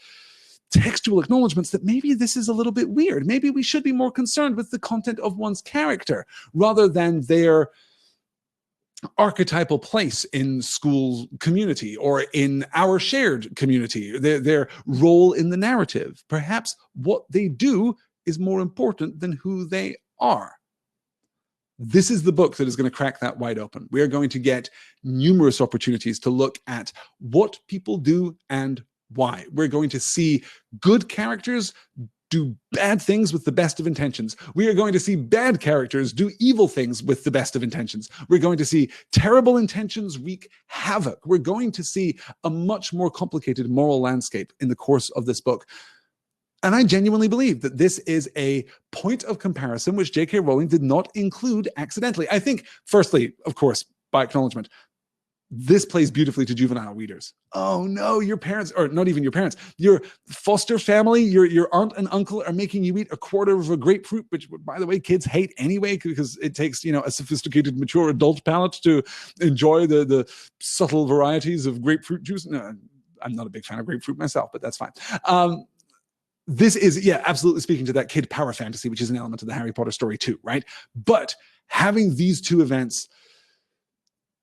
textual acknowledgments that maybe this is a little bit weird. Maybe we should be more concerned with the content of one's character rather than their archetypal place in school community or in our shared community, their role in the narrative. Perhaps what they do is more important than who they are. This is the book that is going to crack that wide open. We are going to get numerous opportunities to look at what people do and why. We're going to see good characters do bad things with the best of intentions. We are going to see bad characters do evil things with the best of intentions. We're going to see terrible intentions wreak havoc. We're going to see a much more complicated moral landscape in the course of this book. And I genuinely believe that this is a point of comparison which J.K. Rowling did not include accidentally. I think, firstly, of course, by acknowledgement, this plays beautifully to juvenile readers. Oh no, your parents, or not even your parents, your foster family, your aunt and uncle are making you eat a quarter of a grapefruit, which, by the way, kids hate anyway because it takes, a sophisticated, mature adult palate to enjoy the subtle varieties of grapefruit juice. No, I'm not a big fan of grapefruit myself, but that's fine. This is, absolutely speaking to that kid power fantasy, which is an element of the Harry Potter story too, right? But having these two events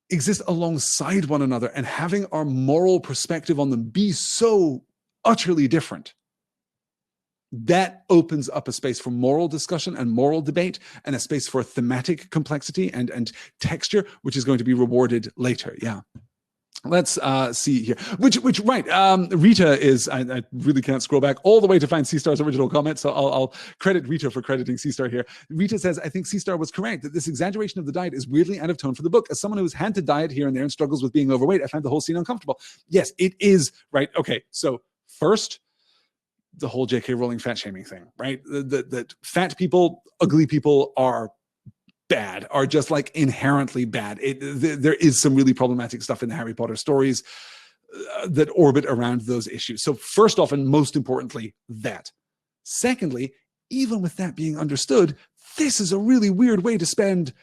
exist alongside one another and having our moral perspective on them be so utterly different, that opens up a space for moral discussion and moral debate and a space for thematic complexity and texture, which is going to be rewarded later. Yeah. Let's see here. Right. Rita is, I really can't scroll back all the way to find C-Star's original comment, so I'll credit Rita for crediting C-Star here. Rita says, I think C-Star was correct that this exaggeration of the diet is weirdly out of tone for the book. As someone who's had to diet here and there and struggles with being overweight, I find the whole scene uncomfortable. Yes, it is, right? Okay, so first, the whole J.K. Rowling fat shaming thing, right? That fat people, ugly people are bad, are just like inherently bad. There is some really problematic stuff in the Harry Potter stories that orbit around those issues. So first off, and most importantly, that. Secondly, even with that being understood, this is a really weird way to spend,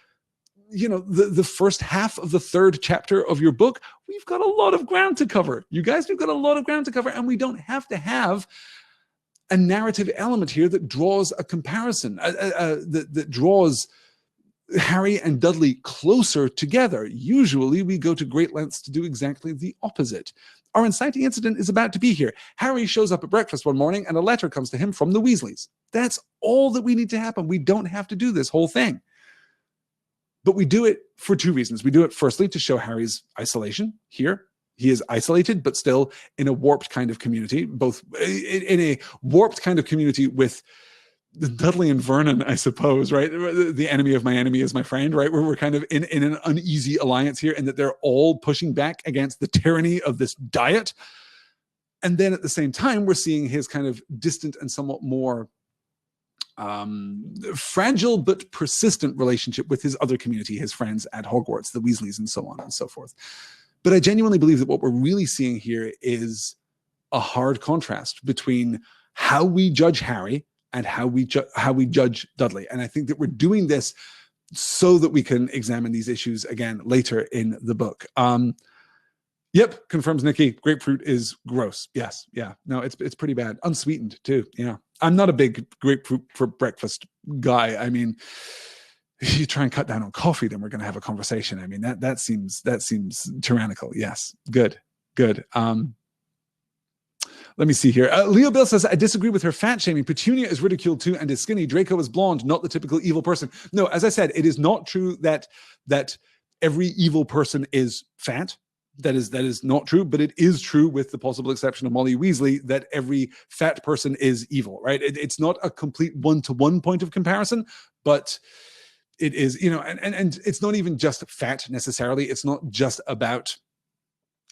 the first half of the third chapter of your book. We've got a lot of ground to cover. You guys, we've got a lot of ground to cover, and we don't have to have a narrative element here that draws a comparison, that draws Harry and Dudley closer together. Usually we go to great lengths to do exactly the opposite. Our inciting incident is about to be here. Harry shows up at breakfast one morning and a letter comes to him from the Weasleys. That's all that we need to happen. We don't have to do this whole thing. But we do it for two reasons. We do it firstly to show Harry's isolation here. He is isolated, but still in a warped kind of community, both in a warped kind of community with Dudley and Vernon, I suppose, right? The enemy of my enemy is my friend, right? We're kind of in an uneasy alliance here, and that they're all pushing back against the tyranny of this diet. And then at the same time, we're seeing his kind of distant and somewhat more fragile but persistent relationship with his other community, his friends at Hogwarts, the Weasleys and so on and so forth. But I genuinely believe that what we're really seeing here is a hard contrast between how we judge Harry and how we judge Dudley. And I think that we're doing this so that we can examine these issues again later in the book. Yep, confirms Nikki. Grapefruit is gross. Yes, yeah. No, it's pretty bad. Unsweetened too. Yeah. I'm not a big grapefruit for breakfast guy. I mean, if you try and cut down on coffee, then we're going to have a conversation. I mean, that seems tyrannical. Yes. Good. Let me see here. Leo Bill says, I disagree with her fat shaming. Petunia is ridiculed too and is skinny. Draco is blonde, not the typical evil person. No, as I said, it is not true that every evil person is fat. That is not true, but it is true, with the possible exception of Molly Weasley, that every fat person is evil, right? It's not a complete one-to-one point of comparison, but it is, and it's not even just fat necessarily. It's not just about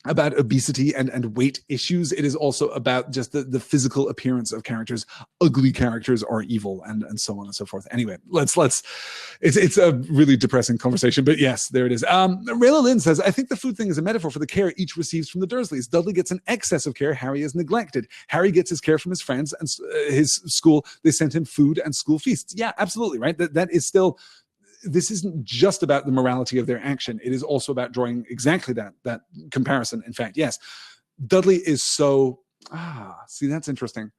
obesity and weight issues. It is also about just the physical appearance of characters. Ugly characters are evil, and so on and so forth. Anyway, it's a really depressing conversation, but yes, there it is. Rayla Lynn says, I think the food thing is a metaphor for the care each receives from the Dursleys. Dudley gets an excess of care. Harry is neglected. Harry gets his care from his friends and his school. They sent him food and school feasts. Yeah, absolutely. Right. That is still, this isn't just about the morality of their action. It is also about drawing exactly that comparison. In fact, yes, Dudley is so, see, that's interesting.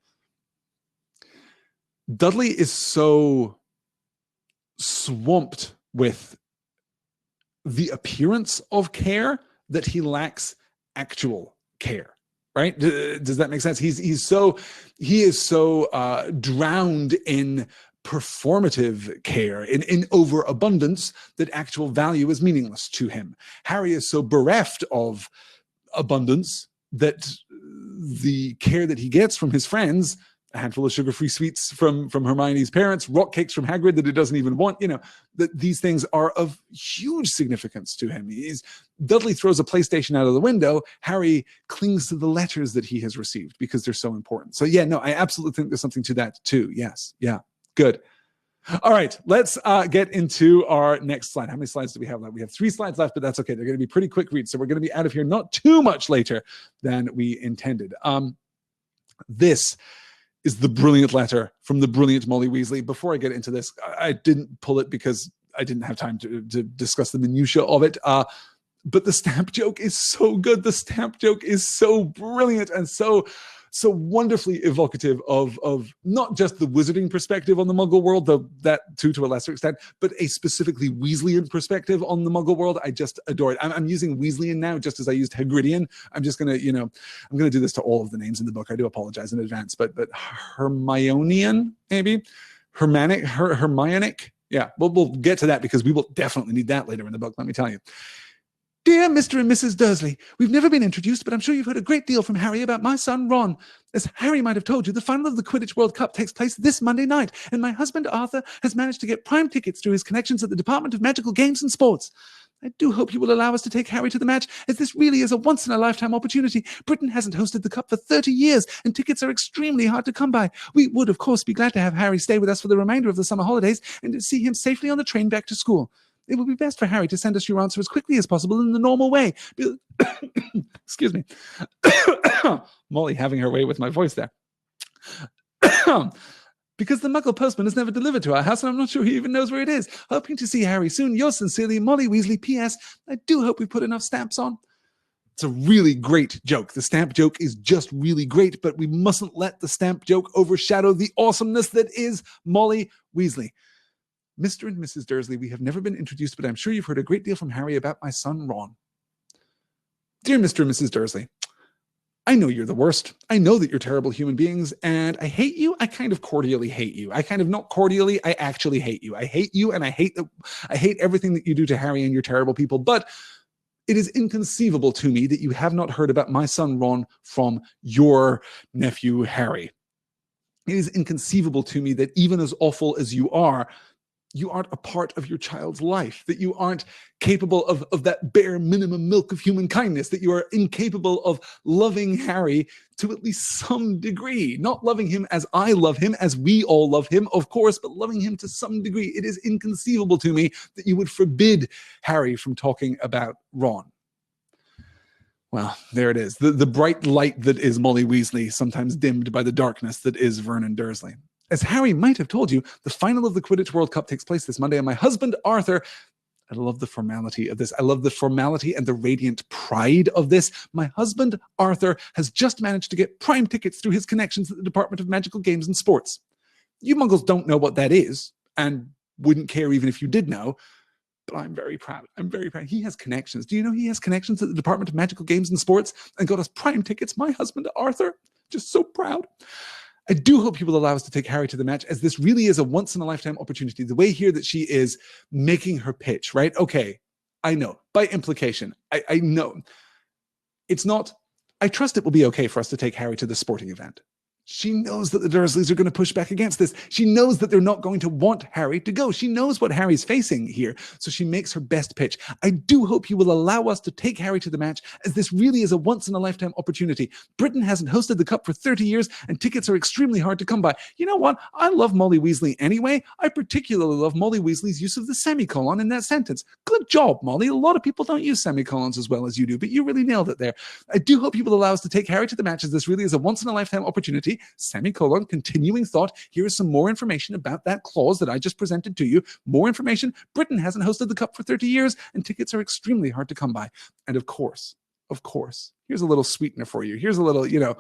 Dudley is so swamped with the appearance of care that he lacks actual care. Right? Does that make sense? He is so drowned in performative care, in overabundance, that actual value is meaningless to him. Harry is so bereft of abundance that the care that he gets from his friends, a handful of sugar-free sweets from Hermione's parents, rock cakes from Hagrid that he doesn't even want, that these things are of huge significance to him. Dudley throws a PlayStation out of the window. Harry clings to the letters that he has received because they're so important. So yeah, no, I absolutely think there's something to that too. Yes. Yeah. Good. All right, let's get into our next slide. How many slides do we have left? We have 3 slides left, but that's okay. They're going to be pretty quick reads, so we're going to be out of here not too much later than we intended. This is the brilliant letter from the brilliant Molly Weasley. Before I get into this, I didn't pull it because I didn't have time to discuss the minutiae of it. But the stamp joke is so good. The stamp joke is so brilliant and so wonderfully evocative of not just the wizarding perspective on the Muggle world, though that too to a lesser extent, but a specifically Weasleyan perspective on the Muggle world. I just adore it. I'm using Weasleyan now, just as I used Hagridian. I'm just gonna, I'm gonna do this to all of the names in the book. I do apologize in advance, but Hermionian, maybe Hermionic. Yeah, we'll get to that because we will definitely need that later in the book. Let me tell you. Dear Mr. and Mrs. Dursley, we've never been introduced, but I'm sure you've heard a great deal from Harry about my son, Ron. As Harry might have told you, the final of the Quidditch World Cup takes place this Monday night, and my husband, Arthur, has managed to get prime tickets through his connections at the Department of Magical Games and Sports. I do hope you will allow us to take Harry to the match, as this really is a once-in-a-lifetime opportunity. Britain hasn't hosted the Cup for 30 years, and tickets are extremely hard to come by. We would, of course, be glad to have Harry stay with us for the remainder of the summer holidays and to see him safely on the train back to school. It would be best for Harry to send us your answer as quickly as possible in the normal way. Excuse me. Molly having her way with my voice there. Because the Muggle postman has never delivered to our house, and I'm not sure he even knows where it is. Hoping to see Harry soon. Yours sincerely, Molly Weasley. P.S. I do hope we put enough stamps on. It's a really great joke. The stamp joke is just really great, but we mustn't let the stamp joke overshadow the awesomeness that is Molly Weasley. Mr. and Mrs. Dursley, we have never been introduced, but I'm sure you've heard a great deal from Harry about my son, Ron. Dear Mr. and Mrs. Dursley, I know you're the worst. I know that you're terrible human beings, and I hate you. I kind of cordially hate you. I kind of not cordially, I actually hate you. I hate you, and I hate everything that you do to Harry and your terrible people, but it is inconceivable to me that you have not heard about my son, Ron, from your nephew, Harry. It is inconceivable to me that even as awful as you are, you aren't a part of your child's life, that you aren't capable of that bare minimum milk of human kindness, that you are incapable of loving Harry to at least some degree, not loving him as I love him, as we all love him, of course, but loving him to some degree. It is inconceivable to me that you would forbid Harry from talking about Ron. Well, there it is. The bright light that is Molly Weasley, sometimes dimmed by the darkness that is Vernon Dursley. As Harry might have told you, the final of the Quidditch World Cup takes place this Monday, and my husband, Arthur, I love the formality of this. I love the formality and the radiant pride of this. My husband, Arthur, has just managed to get prime tickets through his connections at the Department of Magical Games and Sports. You muggles don't know what that is, and wouldn't care even if you did know, but I'm very proud. I'm very proud. He has connections. Do you know he has connections at the Department of Magical Games and Sports and got us prime tickets? My husband, Arthur, just so proud. I do hope you will allow us to take Harry to the match, as this really is a once-in-a-lifetime opportunity. The way here that she is making her pitch, right? Okay, I know. By implication, I know. It's not, I trust it will be okay for us to take Harry to the sporting event. She knows that the Dursleys are going to push back against this. She knows that they're not going to want Harry to go. She knows what Harry's facing here, so she makes her best pitch. I do hope you will allow us to take Harry to the match, as this really is a once-in-a-lifetime opportunity. Britain hasn't hosted the Cup for 30 years, and tickets are extremely hard to come by. You know what? I love Molly Weasley anyway. I particularly love Molly Weasley's use of the semicolon in that sentence. Good job, Molly. A lot of people don't use semicolons as well as you do, but you really nailed it there. I do hope you will allow us to take Harry to the match, as this really is a once-in-a-lifetime opportunity. Semicolon, continuing thought. Here is some more information about that clause that I just presented to you. More information. Britain hasn't hosted the Cup for 30 years, and tickets are extremely hard to come by. And of course, here's a little sweetener for you. Here's a little, it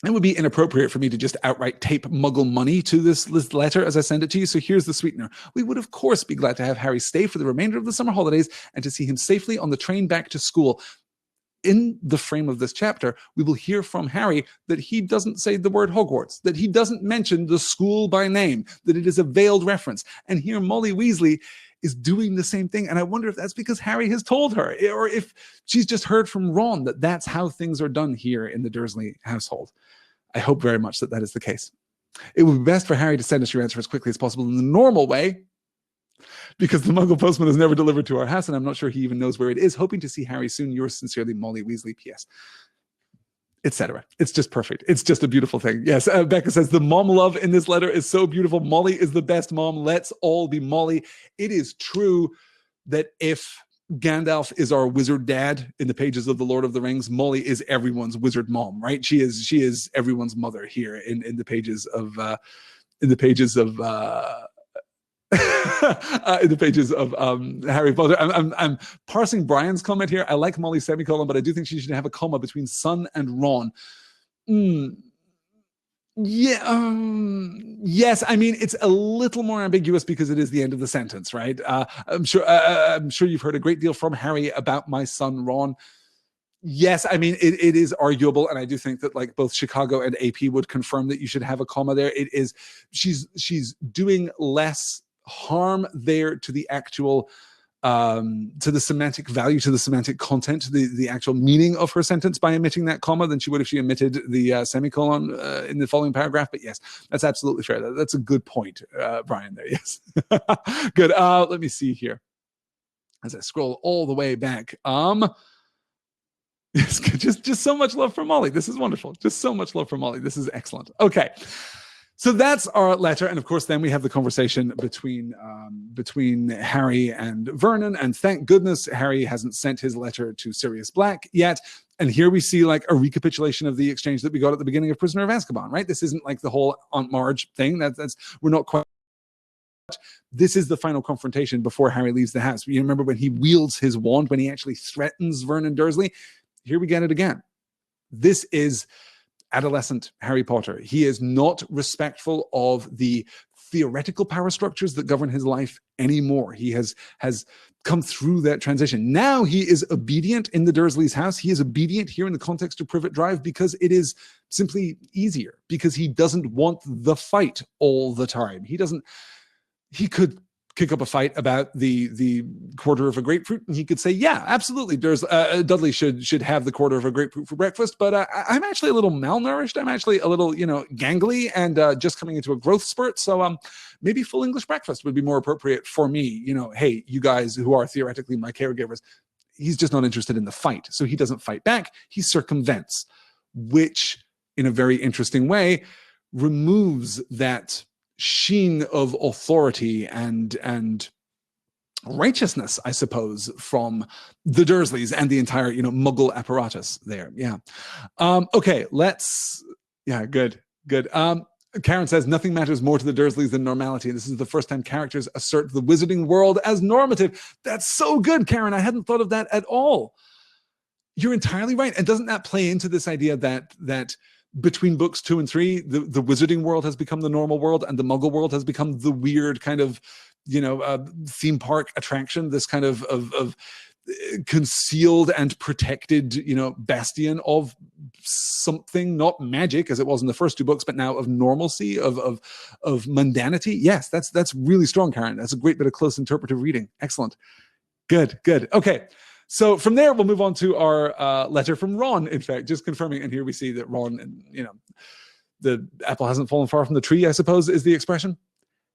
would be inappropriate for me to just outright tape muggle money to this letter as I send it to you. So here's the sweetener. We would, of course, be glad to have Harry stay for the remainder of the summer holidays and to see him safely on the train back to school. In the frame of this chapter, we will hear from Harry that he doesn't say the word Hogwarts, that he doesn't mention the school by name, that it is a veiled reference. And here Molly Weasley is doing the same thing. And I wonder if that's because Harry has told her, or if she's just heard from Ron that that's how things are done here in the Dursley household. I hope very much that that is the case. It would be best for Harry to send us your answer as quickly as possible in the normal way, because the Muggle postman has never delivered to our house, and I'm not sure he even knows where it is. Hoping to see Harry soon. Yours sincerely, Molly Weasley. P.S. Etc. It's just perfect. It's just a beautiful thing. Yes, Becca says, the mom love in this letter is so beautiful. Molly is the best mom. Let's all be Molly. It is true that if Gandalf is our wizard dad in the pages of The Lord of the Rings, Molly is everyone's wizard mom, right? She is everyone's mother here in the pages of in the pages of Harry Potter. I'm parsing Brian's comment here. I like Molly's semicolon, but I do think she should have a comma between son and Ron. Yes, I mean, it's a little more ambiguous because it is the end of the sentence, right? I'm sure you've heard a great deal from Harry about my son Ron. Yes, I mean, it is arguable, and I do think that like both Chicago and AP would confirm that you should have a comma there. It is, she's doing less harm there to the actual to the semantic value, to the semantic content, to the actual meaning of her sentence by omitting that comma than she would if she omitted the semicolon in the following paragraph. But yes, that's absolutely fair. That's a good point, Brian, there. Yes. Good. Let me see here as I scroll all the way back. Just so much love for Molly. This is wonderful. Just so much love for Molly. This is excellent. Okay. So that's our letter, and of course, then we have the conversation between Harry and Vernon. And thank goodness Harry hasn't sent his letter to Sirius Black yet. And here we see like a recapitulation of the exchange that we got at the beginning of Prisoner of Azkaban. Right? This isn't like the whole Aunt Marge thing. That's we're not quite. This is the final confrontation before Harry leaves the house. You remember when he wields his wand, when he actually threatens Vernon Dursley? Here we get it again. This is adolescent Harry Potter. He is not respectful of the theoretical power structures that govern his life anymore. He has come through that transition. Now he is obedient in the Dursleys' house. He is obedient here in the context of Privet Drive because it is simply easier, because he doesn't want the fight all the time. He could kick up a fight about the quarter of a grapefruit, and he could say, yeah, absolutely, there's Dudley should have the quarter of a grapefruit for breakfast, but I'm actually a little malnourished, I'm actually a little gangly and just coming into a growth spurt, so maybe full English breakfast would be more appropriate for me. Hey, you guys who are theoretically my caregivers. He's just not interested in the fight, so he doesn't fight back, he circumvents, which in a very interesting way removes that sheen of authority and righteousness, I suppose, from the Dursleys and the entire, Muggle apparatus there. Yeah. Okay, good. Karen says, nothing matters more to the Dursleys than normality. This is the first time characters assert the wizarding world as normative. That's so good, Karen. I hadn't thought of that at all. You're entirely right. And doesn't that play into this idea that between books 2 and 3, the wizarding world has become the normal world and the Muggle world has become the weird kind of, theme park attraction, this kind of concealed and protected, bastion of something, not magic as it was in the first 2 books, but now of normalcy, of mundanity. Yes, that's really strong, Karen. That's a great bit of close interpretive reading. Excellent. Good. Okay. So from there, we'll move on to our letter from Ron, in fact, just confirming. And here we see that Ron, the apple hasn't fallen far from the tree, I suppose, is the expression.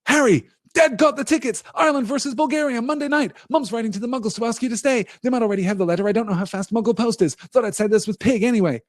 Harry, Dad got the tickets. Ireland versus Bulgaria, Monday night. Mum's writing to the Muggles to ask you to stay. They might already have the letter. I don't know how fast Muggle post is. Thought I'd say this with pig anyway.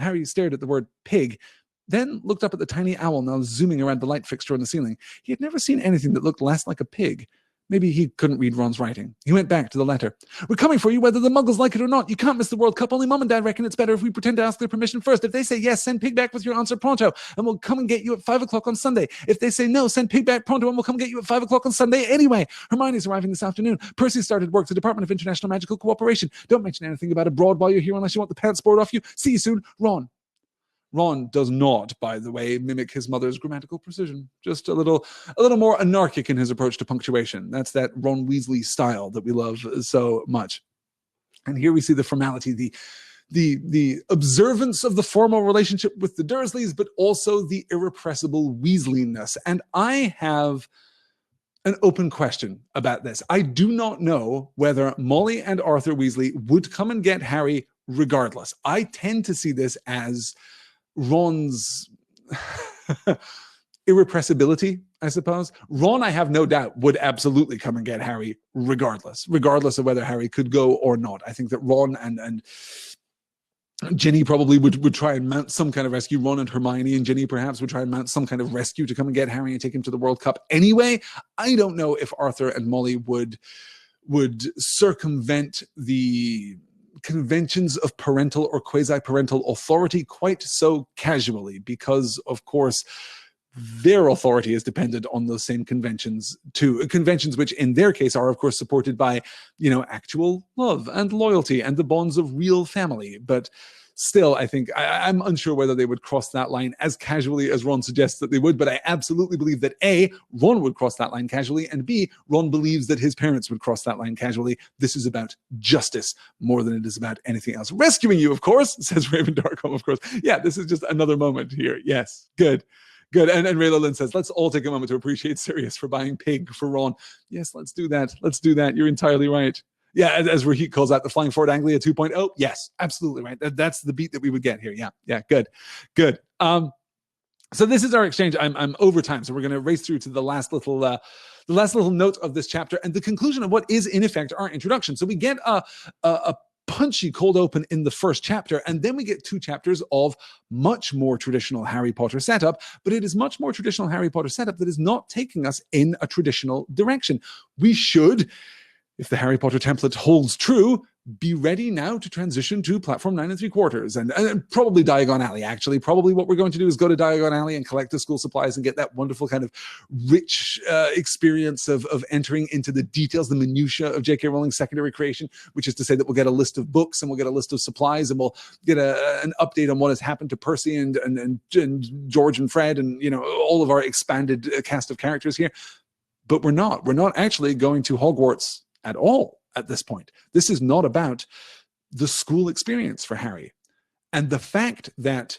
Harry stared at the word pig, then looked up at the tiny owl now zooming around the light fixture on the ceiling. He had never seen anything that looked less like a pig. Maybe he couldn't read Ron's writing. He went back to the letter. We're coming for you whether the Muggles like it or not. You can't miss the World Cup. Only Mum and Dad reckon it's better if we pretend to ask their permission first. If they say yes, send Pig back with your answer pronto, and we'll come and get you at 5 o'clock on Sunday. If they say no, send Pig back pronto, and we'll come get you at 5 o'clock on Sunday anyway. Hermione's arriving this afternoon. Percy started work at the Department of International Magical Cooperation. Don't mention anything about abroad while you're here unless you want the pants bored off you. See you soon, Ron. Ron does not, by the way, mimic his mother's grammatical precision. Just a little more anarchic in his approach to punctuation. That's that Ron Weasley style that we love so much. And here we see the formality, the observance of the formal relationship with the Dursleys, but also the irrepressible Weasleyness. And I have an open question about this. I do not know whether Molly and Arthur Weasley would come and get Harry regardless. I tend to see this as Ron's irrepressibility, I suppose. Ron, I have no doubt, would absolutely come and get Harry regardless of whether Harry could go or not. I think that Ron and Ginny probably would try and mount some kind of rescue. Ron and Hermione and Ginny perhaps would try and mount some kind of rescue to come and get Harry and take him to the World Cup anyway. I don't know if Arthur and Molly would circumvent the conventions of parental or quasi-parental authority quite so casually, because of course their authority is dependent on those same conventions too, conventions which in their case are of course supported by actual love and loyalty and the bonds of real family. But still, I think I'm unsure whether they would cross that line as casually as Ron suggests that they would, but I absolutely believe that A, Ron would cross that line casually, and B, Ron believes that his parents would cross that line casually. This is about justice more than it is about anything else. Rescuing you, of course, says Raven Darkholm, of course. Yeah, this is just another moment here. Yes, good. And Rayla Lynn says, let's all take a moment to appreciate Sirius for buying Pig for Ron. Yes, let's do that. You're entirely right. Yeah, as Rahit calls out the Flying Forward Anglia 2.0. Yes, absolutely right. That's the beat that we would get here. Yeah, good. So this is our exchange. I'm over time, so we're going to race through to the last little note of this chapter and the conclusion of what is in effect our introduction. So we get a punchy cold open in the first chapter, and then we get 2 chapters of much more traditional Harry Potter setup, but it is much more traditional Harry Potter setup that is not taking us in a traditional direction. We should, if the Harry Potter template holds true, be ready now to transition to platform 9 3/4 and probably Diagon Alley. Actually, probably what we're going to do is go to Diagon Alley and collect the school supplies and get that wonderful kind of rich experience of entering into the details, the minutiae of J.K. Rowling's secondary creation, which is to say that we'll get a list of books and we'll get a list of supplies and we'll get an update on what has happened to Percy and George and Fred and all of our expanded cast of characters here. But we're not actually going to Hogwarts at all at this point. This is not about the school experience for Harry. And the fact that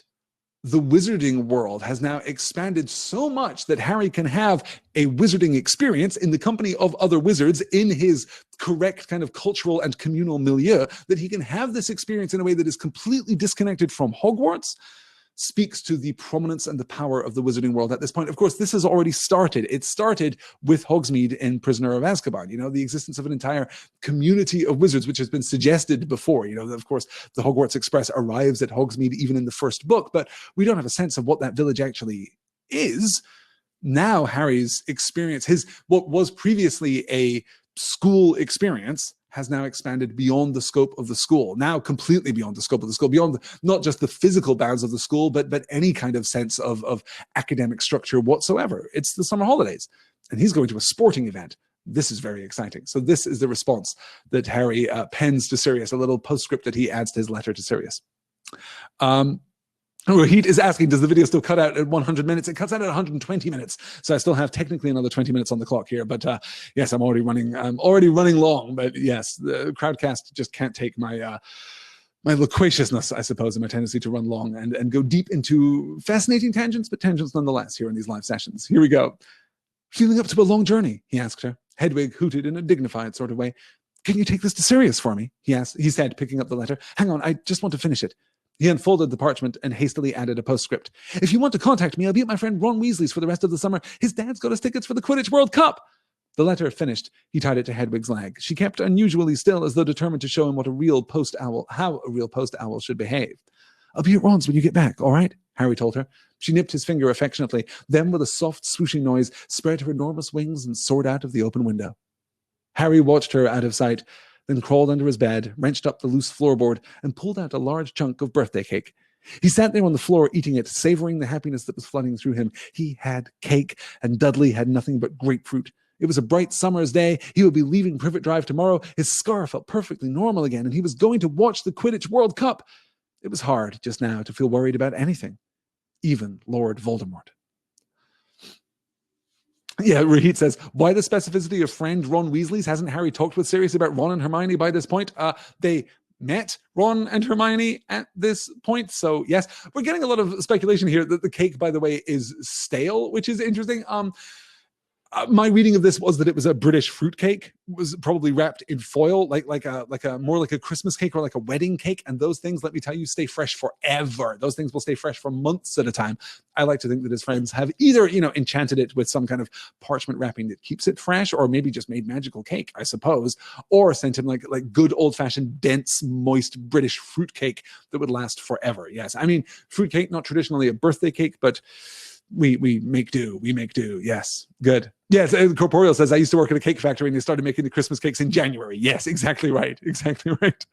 the wizarding world has now expanded so much that Harry can have a wizarding experience in the company of other wizards in his correct kind of cultural and communal milieu, that he can have this experience in a way that is completely disconnected from Hogwarts, speaks to the prominence and the power of the wizarding world at this point. Of course, this has already started. It started with Hogsmeade in Prisoner of Azkaban, the existence of an entire community of wizards, which has been suggested before. Of course, the Hogwarts Express arrives at Hogsmeade even in the first book, but we don't have a sense of what that village actually is. Now Harry's experience, what was previously a school experience, has now expanded beyond the scope of the school, now completely beyond the scope of the school, beyond not just the physical bounds of the school, but any kind of sense of academic structure whatsoever. It's the summer holidays, and he's going to a sporting event. This is very exciting. So this is the response that Harry pens to Sirius, a little postscript that he adds to his letter to Sirius. Rohit is asking, does the video still cut out at 100 minutes? It cuts out at 120 minutes. So I still have technically another 20 minutes on the clock here. But yes, I'm already running long. But yes, the Crowdcast just can't take my loquaciousness, I suppose, and my tendency to run long and go deep into fascinating tangents, but tangents nonetheless here in these live sessions. Here we go. Feeling up to a long journey, he asked her. Hedwig hooted in a dignified sort of way. Can you take this to Sirius for me? He said, picking up the letter. Hang on, I just want to finish it. He unfolded the parchment and hastily added a postscript. If you want to contact me, I'll be at my friend Ron Weasley's for the rest of the summer. His dad's got us tickets for the Quidditch World Cup. The letter finished, he tied it to Hedwig's leg. She kept unusually still, as though determined to show him how a real post owl should behave. I'll be at Ron's when you get back, all right? Harry told her. She nipped his finger affectionately, then with a soft swooshing noise, spread her enormous wings and soared out of the open window. Harry watched her out of sight, then crawled under his bed, wrenched up the loose floorboard, and pulled out a large chunk of birthday cake. He sat there on the floor eating it, savoring the happiness that was flooding through him. He had cake, and Dudley had nothing but grapefruit. It was a bright summer's day. He would be leaving Privet Drive tomorrow. His scar felt perfectly normal again, and he was going to watch the Quidditch World Cup. It was hard just now to feel worried about anything, even Lord Voldemort. Yeah, Rahit says, why the specificity of friend Ron Weasley's? Hasn't Harry talked with Sirius about Ron and Hermione by this point? They met Ron and Hermione at this point. So yes, we're getting a lot of speculation here that the cake, by the way, is stale, which is interesting. My reading of this was that it was a British fruitcake, was probably wrapped in foil, like more like a Christmas cake or like a wedding cake. And those things, let me tell you, stay fresh forever. Those things will stay fresh for months at a time. I like to think that his friends have either, enchanted it with some kind of parchment wrapping that keeps it fresh, or maybe just made magical cake, I suppose, or sent him like good old-fashioned, dense, moist British fruitcake that would last forever. Yes, I mean, fruitcake, not traditionally a birthday cake, but we make do. We make do. Yes, good. Yes, Corporeal says, I used to work at a cake factory and they started making the Christmas cakes in January. Yes, exactly right. Exactly right.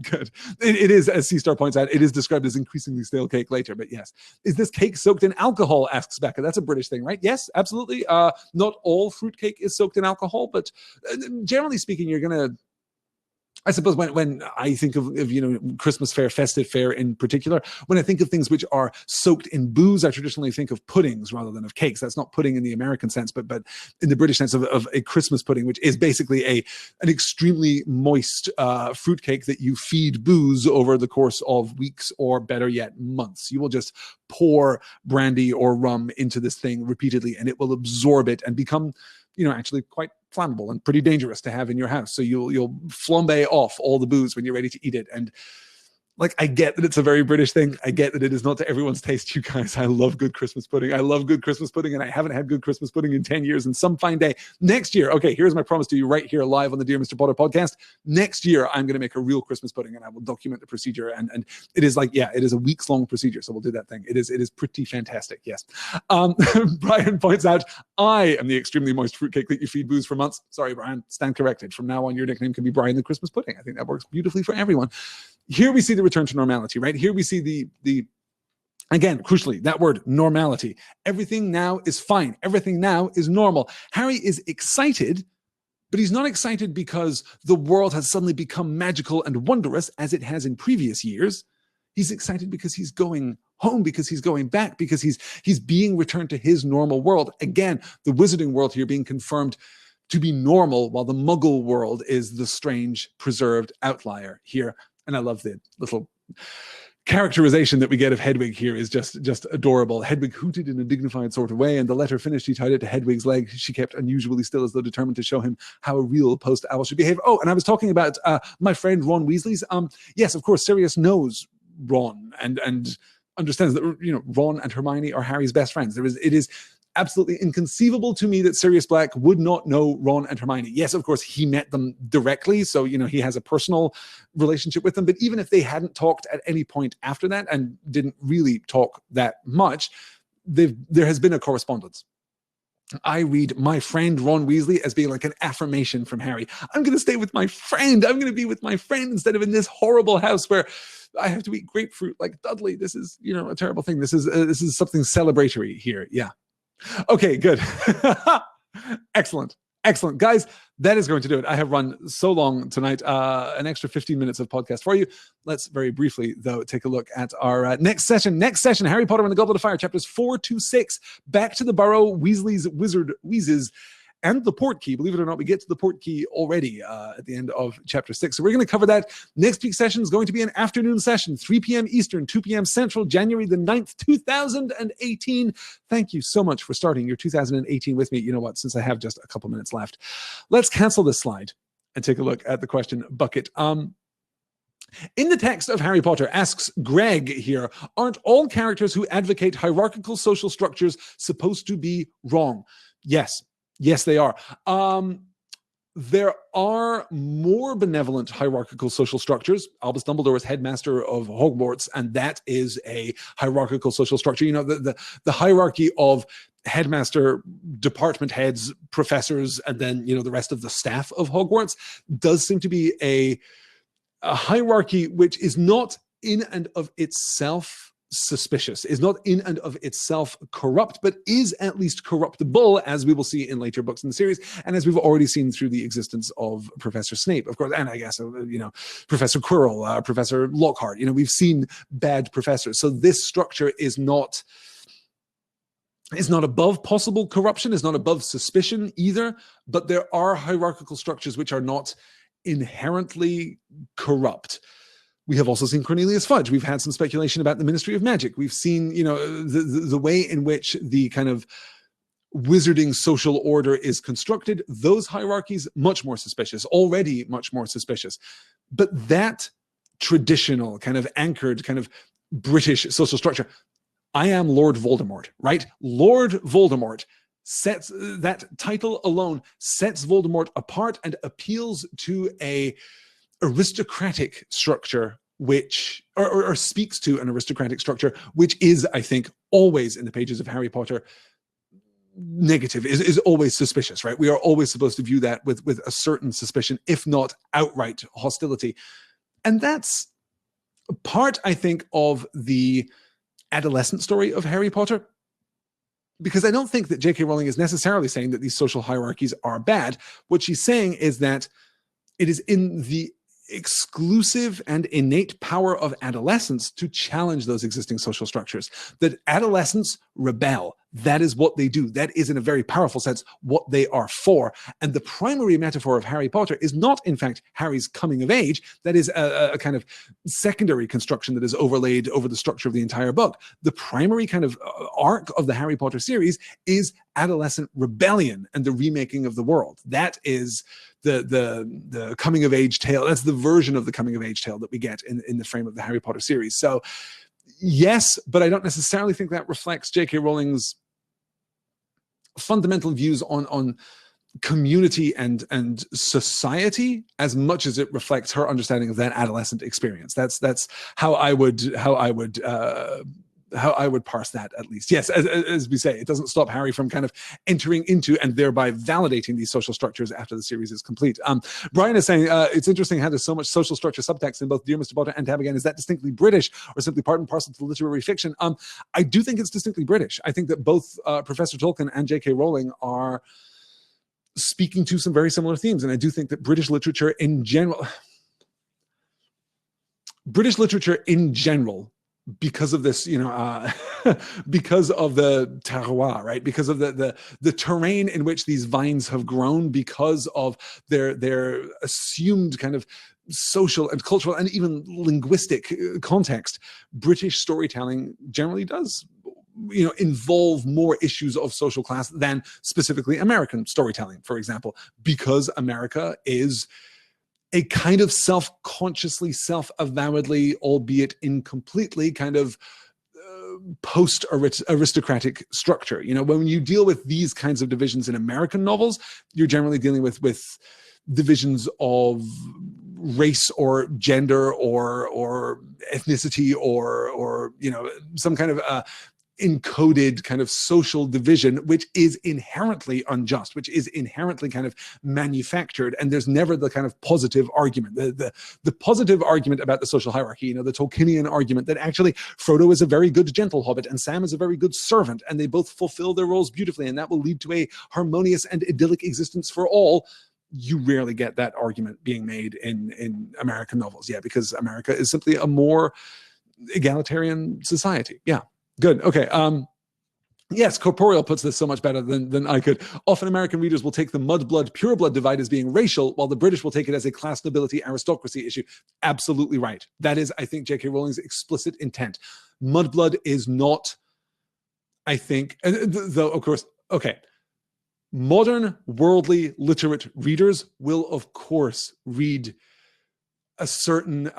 Good. It is, as C-Star points out, it is described as increasingly stale cake later, but yes. Is this cake soaked in alcohol, asks Becca. That's a British thing, right? Yes, absolutely. Not all fruitcake is soaked in alcohol, but generally speaking, you're going to, I suppose when I think of Christmas fare, festive fare in particular, when I think of things which are soaked in booze, I traditionally think of puddings rather than of cakes. That's not pudding in the American sense, but in the British sense of a Christmas pudding, which is basically an extremely moist fruitcake that you feed booze over the course of weeks, or better yet, months. You will just pour brandy or rum into this thing repeatedly, and it will absorb it and become actually quite flammable and pretty dangerous to have in your house. So you'll flambe off all the booze when you're ready to eat it. And I get that it's a very British thing. I get that it is not to everyone's taste, you guys. I love good Christmas pudding. I love good Christmas pudding, and I haven't had good Christmas pudding in 10 years. And some fine day next year, okay, here's my promise to you right here live on the Dear Mr. Potter podcast. Next year, I'm going to make a real Christmas pudding, and I will document the procedure. And it is it is a weeks-long procedure, so we'll do that thing. It is pretty fantastic, yes. Brian points out, I am the extremely moist fruitcake that you feed booze for months. Sorry, Brian, stand corrected. From now on, your nickname can be Brian the Christmas Pudding. I think that works beautifully for everyone. Here we see the return to normality, right? Here we see the again, crucially, that word normality. Everything now is fine. Everything now is normal. Harry is excited, but he's not excited because the world has suddenly become magical and wondrous as it has in previous years. He's excited because he's going home, because he's going back, because he's being returned to his normal world. Again, the wizarding world here being confirmed to be normal, while the Muggle world is the strange, preserved outlier here. And I love the little characterization that we get of Hedwig here is just adorable. Hedwig hooted in a dignified sort of way, and the letter finished, he tied it to Hedwig's leg. She kept unusually still, as though determined to show him how a real post-owl should behave. Oh, and I was talking about my friend Ron Weasley's. Yes, of course, Sirius knows Ron and understands that, you know, Ron and Hermione are Harry's best friends. It is absolutely inconceivable to me that Sirius Black would not know Ron and Hermione. Yes, of course, he met them directly, so, you know, he has a personal relationship with them. But even if they hadn't talked at any point after that and didn't really talk that much, there has been a correspondence. I read my friend Ron Weasley as being like an affirmation from Harry. I'm going to stay with my friend. I'm going to be with my friend instead of in this horrible house where I have to eat grapefruit like Dudley. This is, you know, a terrible thing. This is something celebratory here. Yeah. Okay, good. Excellent. Guys, that is going to do it. I have run so long tonight, an extra 15 minutes of podcast for you. Let's very briefly, though, take a look at our next session. Harry Potter and the Goblet of Fire, chapters 4 to 6. Back to the Burrow, Weasley's Wizard Wheezes, and the Portkey. Believe it or not, we get to the Portkey already at the end of chapter 6. So we're going to cover that. Next week's session is going to be an afternoon session, 3 p.m. Eastern, 2 p.m. Central, January the 9th, 2018. Thank you so much for starting your 2018 with me. You know what? Since I have just a couple minutes left, let's cancel this slide and take a look at the question bucket. In the text of Harry Potter, asks Greg here, aren't all characters who advocate hierarchical social structures supposed to be wrong? Yes, they are. There are more benevolent hierarchical social structures. Albus Dumbledore is headmaster of Hogwarts, and that is a hierarchical social structure. You know, the hierarchy of headmaster, department heads, professors, and then, you know, the rest of the staff of Hogwarts does seem to be a hierarchy which is not in and of itself suspicious, is not in and of itself corrupt, but is at least corruptible, as we will see in later books in the series, and as we've already seen through the existence of Professor Snape, of course, and I guess, you know, Professor Quirrell, Professor Lockhart. You know, we've seen bad professors. So this structure is not above possible corruption, is not above suspicion either, but there are hierarchical structures which are not inherently corrupt. We have also seen Cornelius Fudge. We've had some speculation about the Ministry of Magic. We've seen, you know, the way in which the kind of wizarding social order is constructed. Those hierarchies, much more suspicious, already much more suspicious. But that traditional kind of anchored kind of British social structure, I am Lord Voldemort, right? Lord Voldemort sets, that title alone sets Voldemort apart and appeals to a aristocratic structure which or speaks to an aristocratic structure which is, I think, always in the pages of Harry Potter negative, is always suspicious, right? We are always supposed to view that with a certain suspicion, if not outright hostility. And that's part, I think, of the adolescent story of Harry Potter, because I don't think that J.K. Rowling is necessarily saying that these social hierarchies are bad. What she's saying is that it is in the exclusive and innate power of adolescence to challenge those existing social structures, that adolescents rebel. That is what they do. That is, in a very powerful sense, what they are for. And the primary metaphor of Harry Potter is not, in fact, Harry's coming of age. That is a kind of secondary construction that is overlaid over the structure of the entire book. The primary kind of arc of the Harry Potter series is adolescent rebellion and the remaking of the world. That is the coming of age tale. That's the version of the coming of age tale that we get in the frame of the Harry Potter series. So yes, but I don't necessarily think that reflects J.K. Rowling's fundamental views on community and society as much as it reflects her understanding of that adolescent experience. That's how I would parse that, at least. Yes, as we say, it doesn't stop Harry from kind of entering into and thereby validating these social structures after the series is complete. Brian is saying, it's interesting how there's so much social structure subtext in both Dear Mr. Potter and Tab Again. Is that distinctly British or simply part and parcel to literary fiction? I do think it's distinctly British. I think that both Professor Tolkien and J.K. Rowling are speaking to some very similar themes. And I do think that British literature in general, because of this, because of the terroir, right? Because of the terrain in which these vines have grown, because of their assumed kind of social and cultural and even linguistic context, British storytelling generally does involve more issues of social class than specifically American storytelling, for example, because America is a kind of self-consciously, self-avowedly, albeit incompletely, kind of post-aristocratic structure. When you deal with these kinds of divisions in American novels, you're generally dealing with divisions of race or gender or ethnicity or some kind of encoded kind of social division, which is inherently unjust, which is inherently kind of manufactured, and there's never the kind of positive argument, the positive argument about the social hierarchy, the Tolkienian argument that actually Frodo is a very good gentle hobbit and Sam is a very good servant, and they both fulfill their roles beautifully, and that will lead to a harmonious and idyllic existence for all. You rarely get that argument being made in American novels, because America is simply a more egalitarian society. Good. Okay. Yes, Corporeal puts this so much better than I could. Often American readers will take the mudblood, pureblood divide as being racial, while the British will take it as a class, nobility, aristocracy issue. Absolutely right. That is, I think, J.K. Rowling's explicit intent. Mudblood is not, I think, though, of course, okay. Modern, worldly, literate readers will, of course, read a certain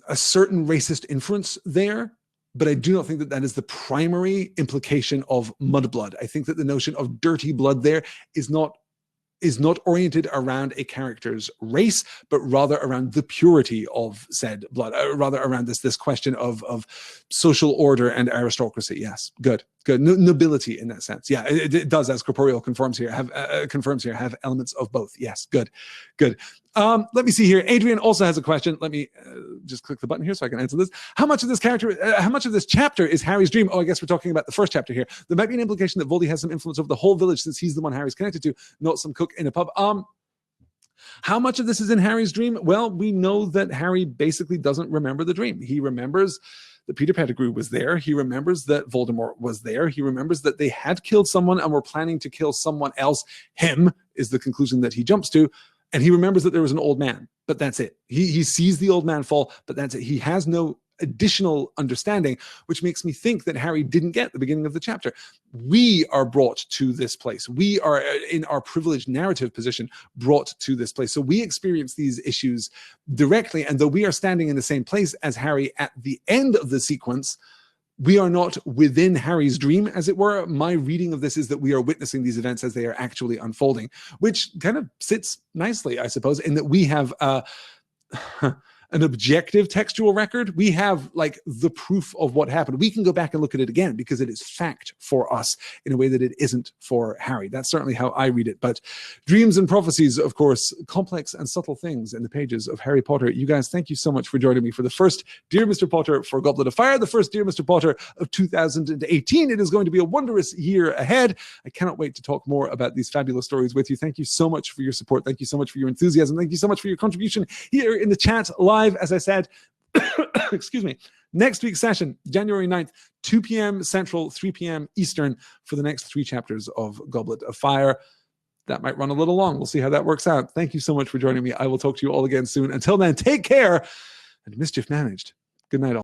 racist inference there. But I do not think that is the primary implication of mudblood. I think that the notion of dirty blood there is not oriented around a character's race, but rather around the purity of said blood, rather around this question of social order and aristocracy. Yes, good. Nobility in that sense. Yeah, it does, as Corporeal confirms here, have elements of both. Yes, good. Let me see here. Adrian also has a question. Let me just click the button here so I can answer this. How much of this chapter is Harry's dream? Oh, I guess we're talking about the first chapter here. There might be an implication that Voldy has some influence over the whole village since he's the one Harry's connected to, not some cook in a pub. How much of this is in Harry's dream? Well, we know that Harry basically doesn't remember the dream. He remembers that Peter Pettigrew was there. He remembers that Voldemort was there. He remembers that they had killed someone and were planning to kill someone else. Him is the conclusion that he jumps to. And he remembers that there was an old man, but that's it. He sees the old man fall, but that's it. He has no additional understanding, which makes me think that Harry didn't get the beginning of the chapter. We are brought to this place. We are, in our privileged narrative position, brought to this place. So we experience these issues directly, and though we are standing in the same place as Harry at the end of the sequence, we are not within Harry's dream, as it were. My reading of this is that we are witnessing these events as they are actually unfolding, which kind of sits nicely, I suppose, in that we have an objective textual record. We have like the proof of what happened. We can go back and look at it again because it is fact for us in a way that it isn't for Harry. That's certainly how I read it. But dreams and prophecies, of course, complex and subtle things in the pages of Harry Potter. You guys, thank you so much for joining me for the first Dear Mr. Potter for Goblet of Fire, the first Dear Mr. Potter of 2018. It is going to be a wondrous year ahead. I cannot wait to talk more about these fabulous stories with you. Thank you so much for your support. Thank you so much for your enthusiasm. Thank you so much for your contribution here in the chat live. As I said, excuse me, next week's session, January 9th, 2 p.m. Central, 3 p.m. Eastern for the next 3 chapters of Goblet of Fire. That might run a little long. We'll see how that works out. Thank you so much for joining me. I will talk to you all again soon. Until then, take care and mischief managed. Good night, all.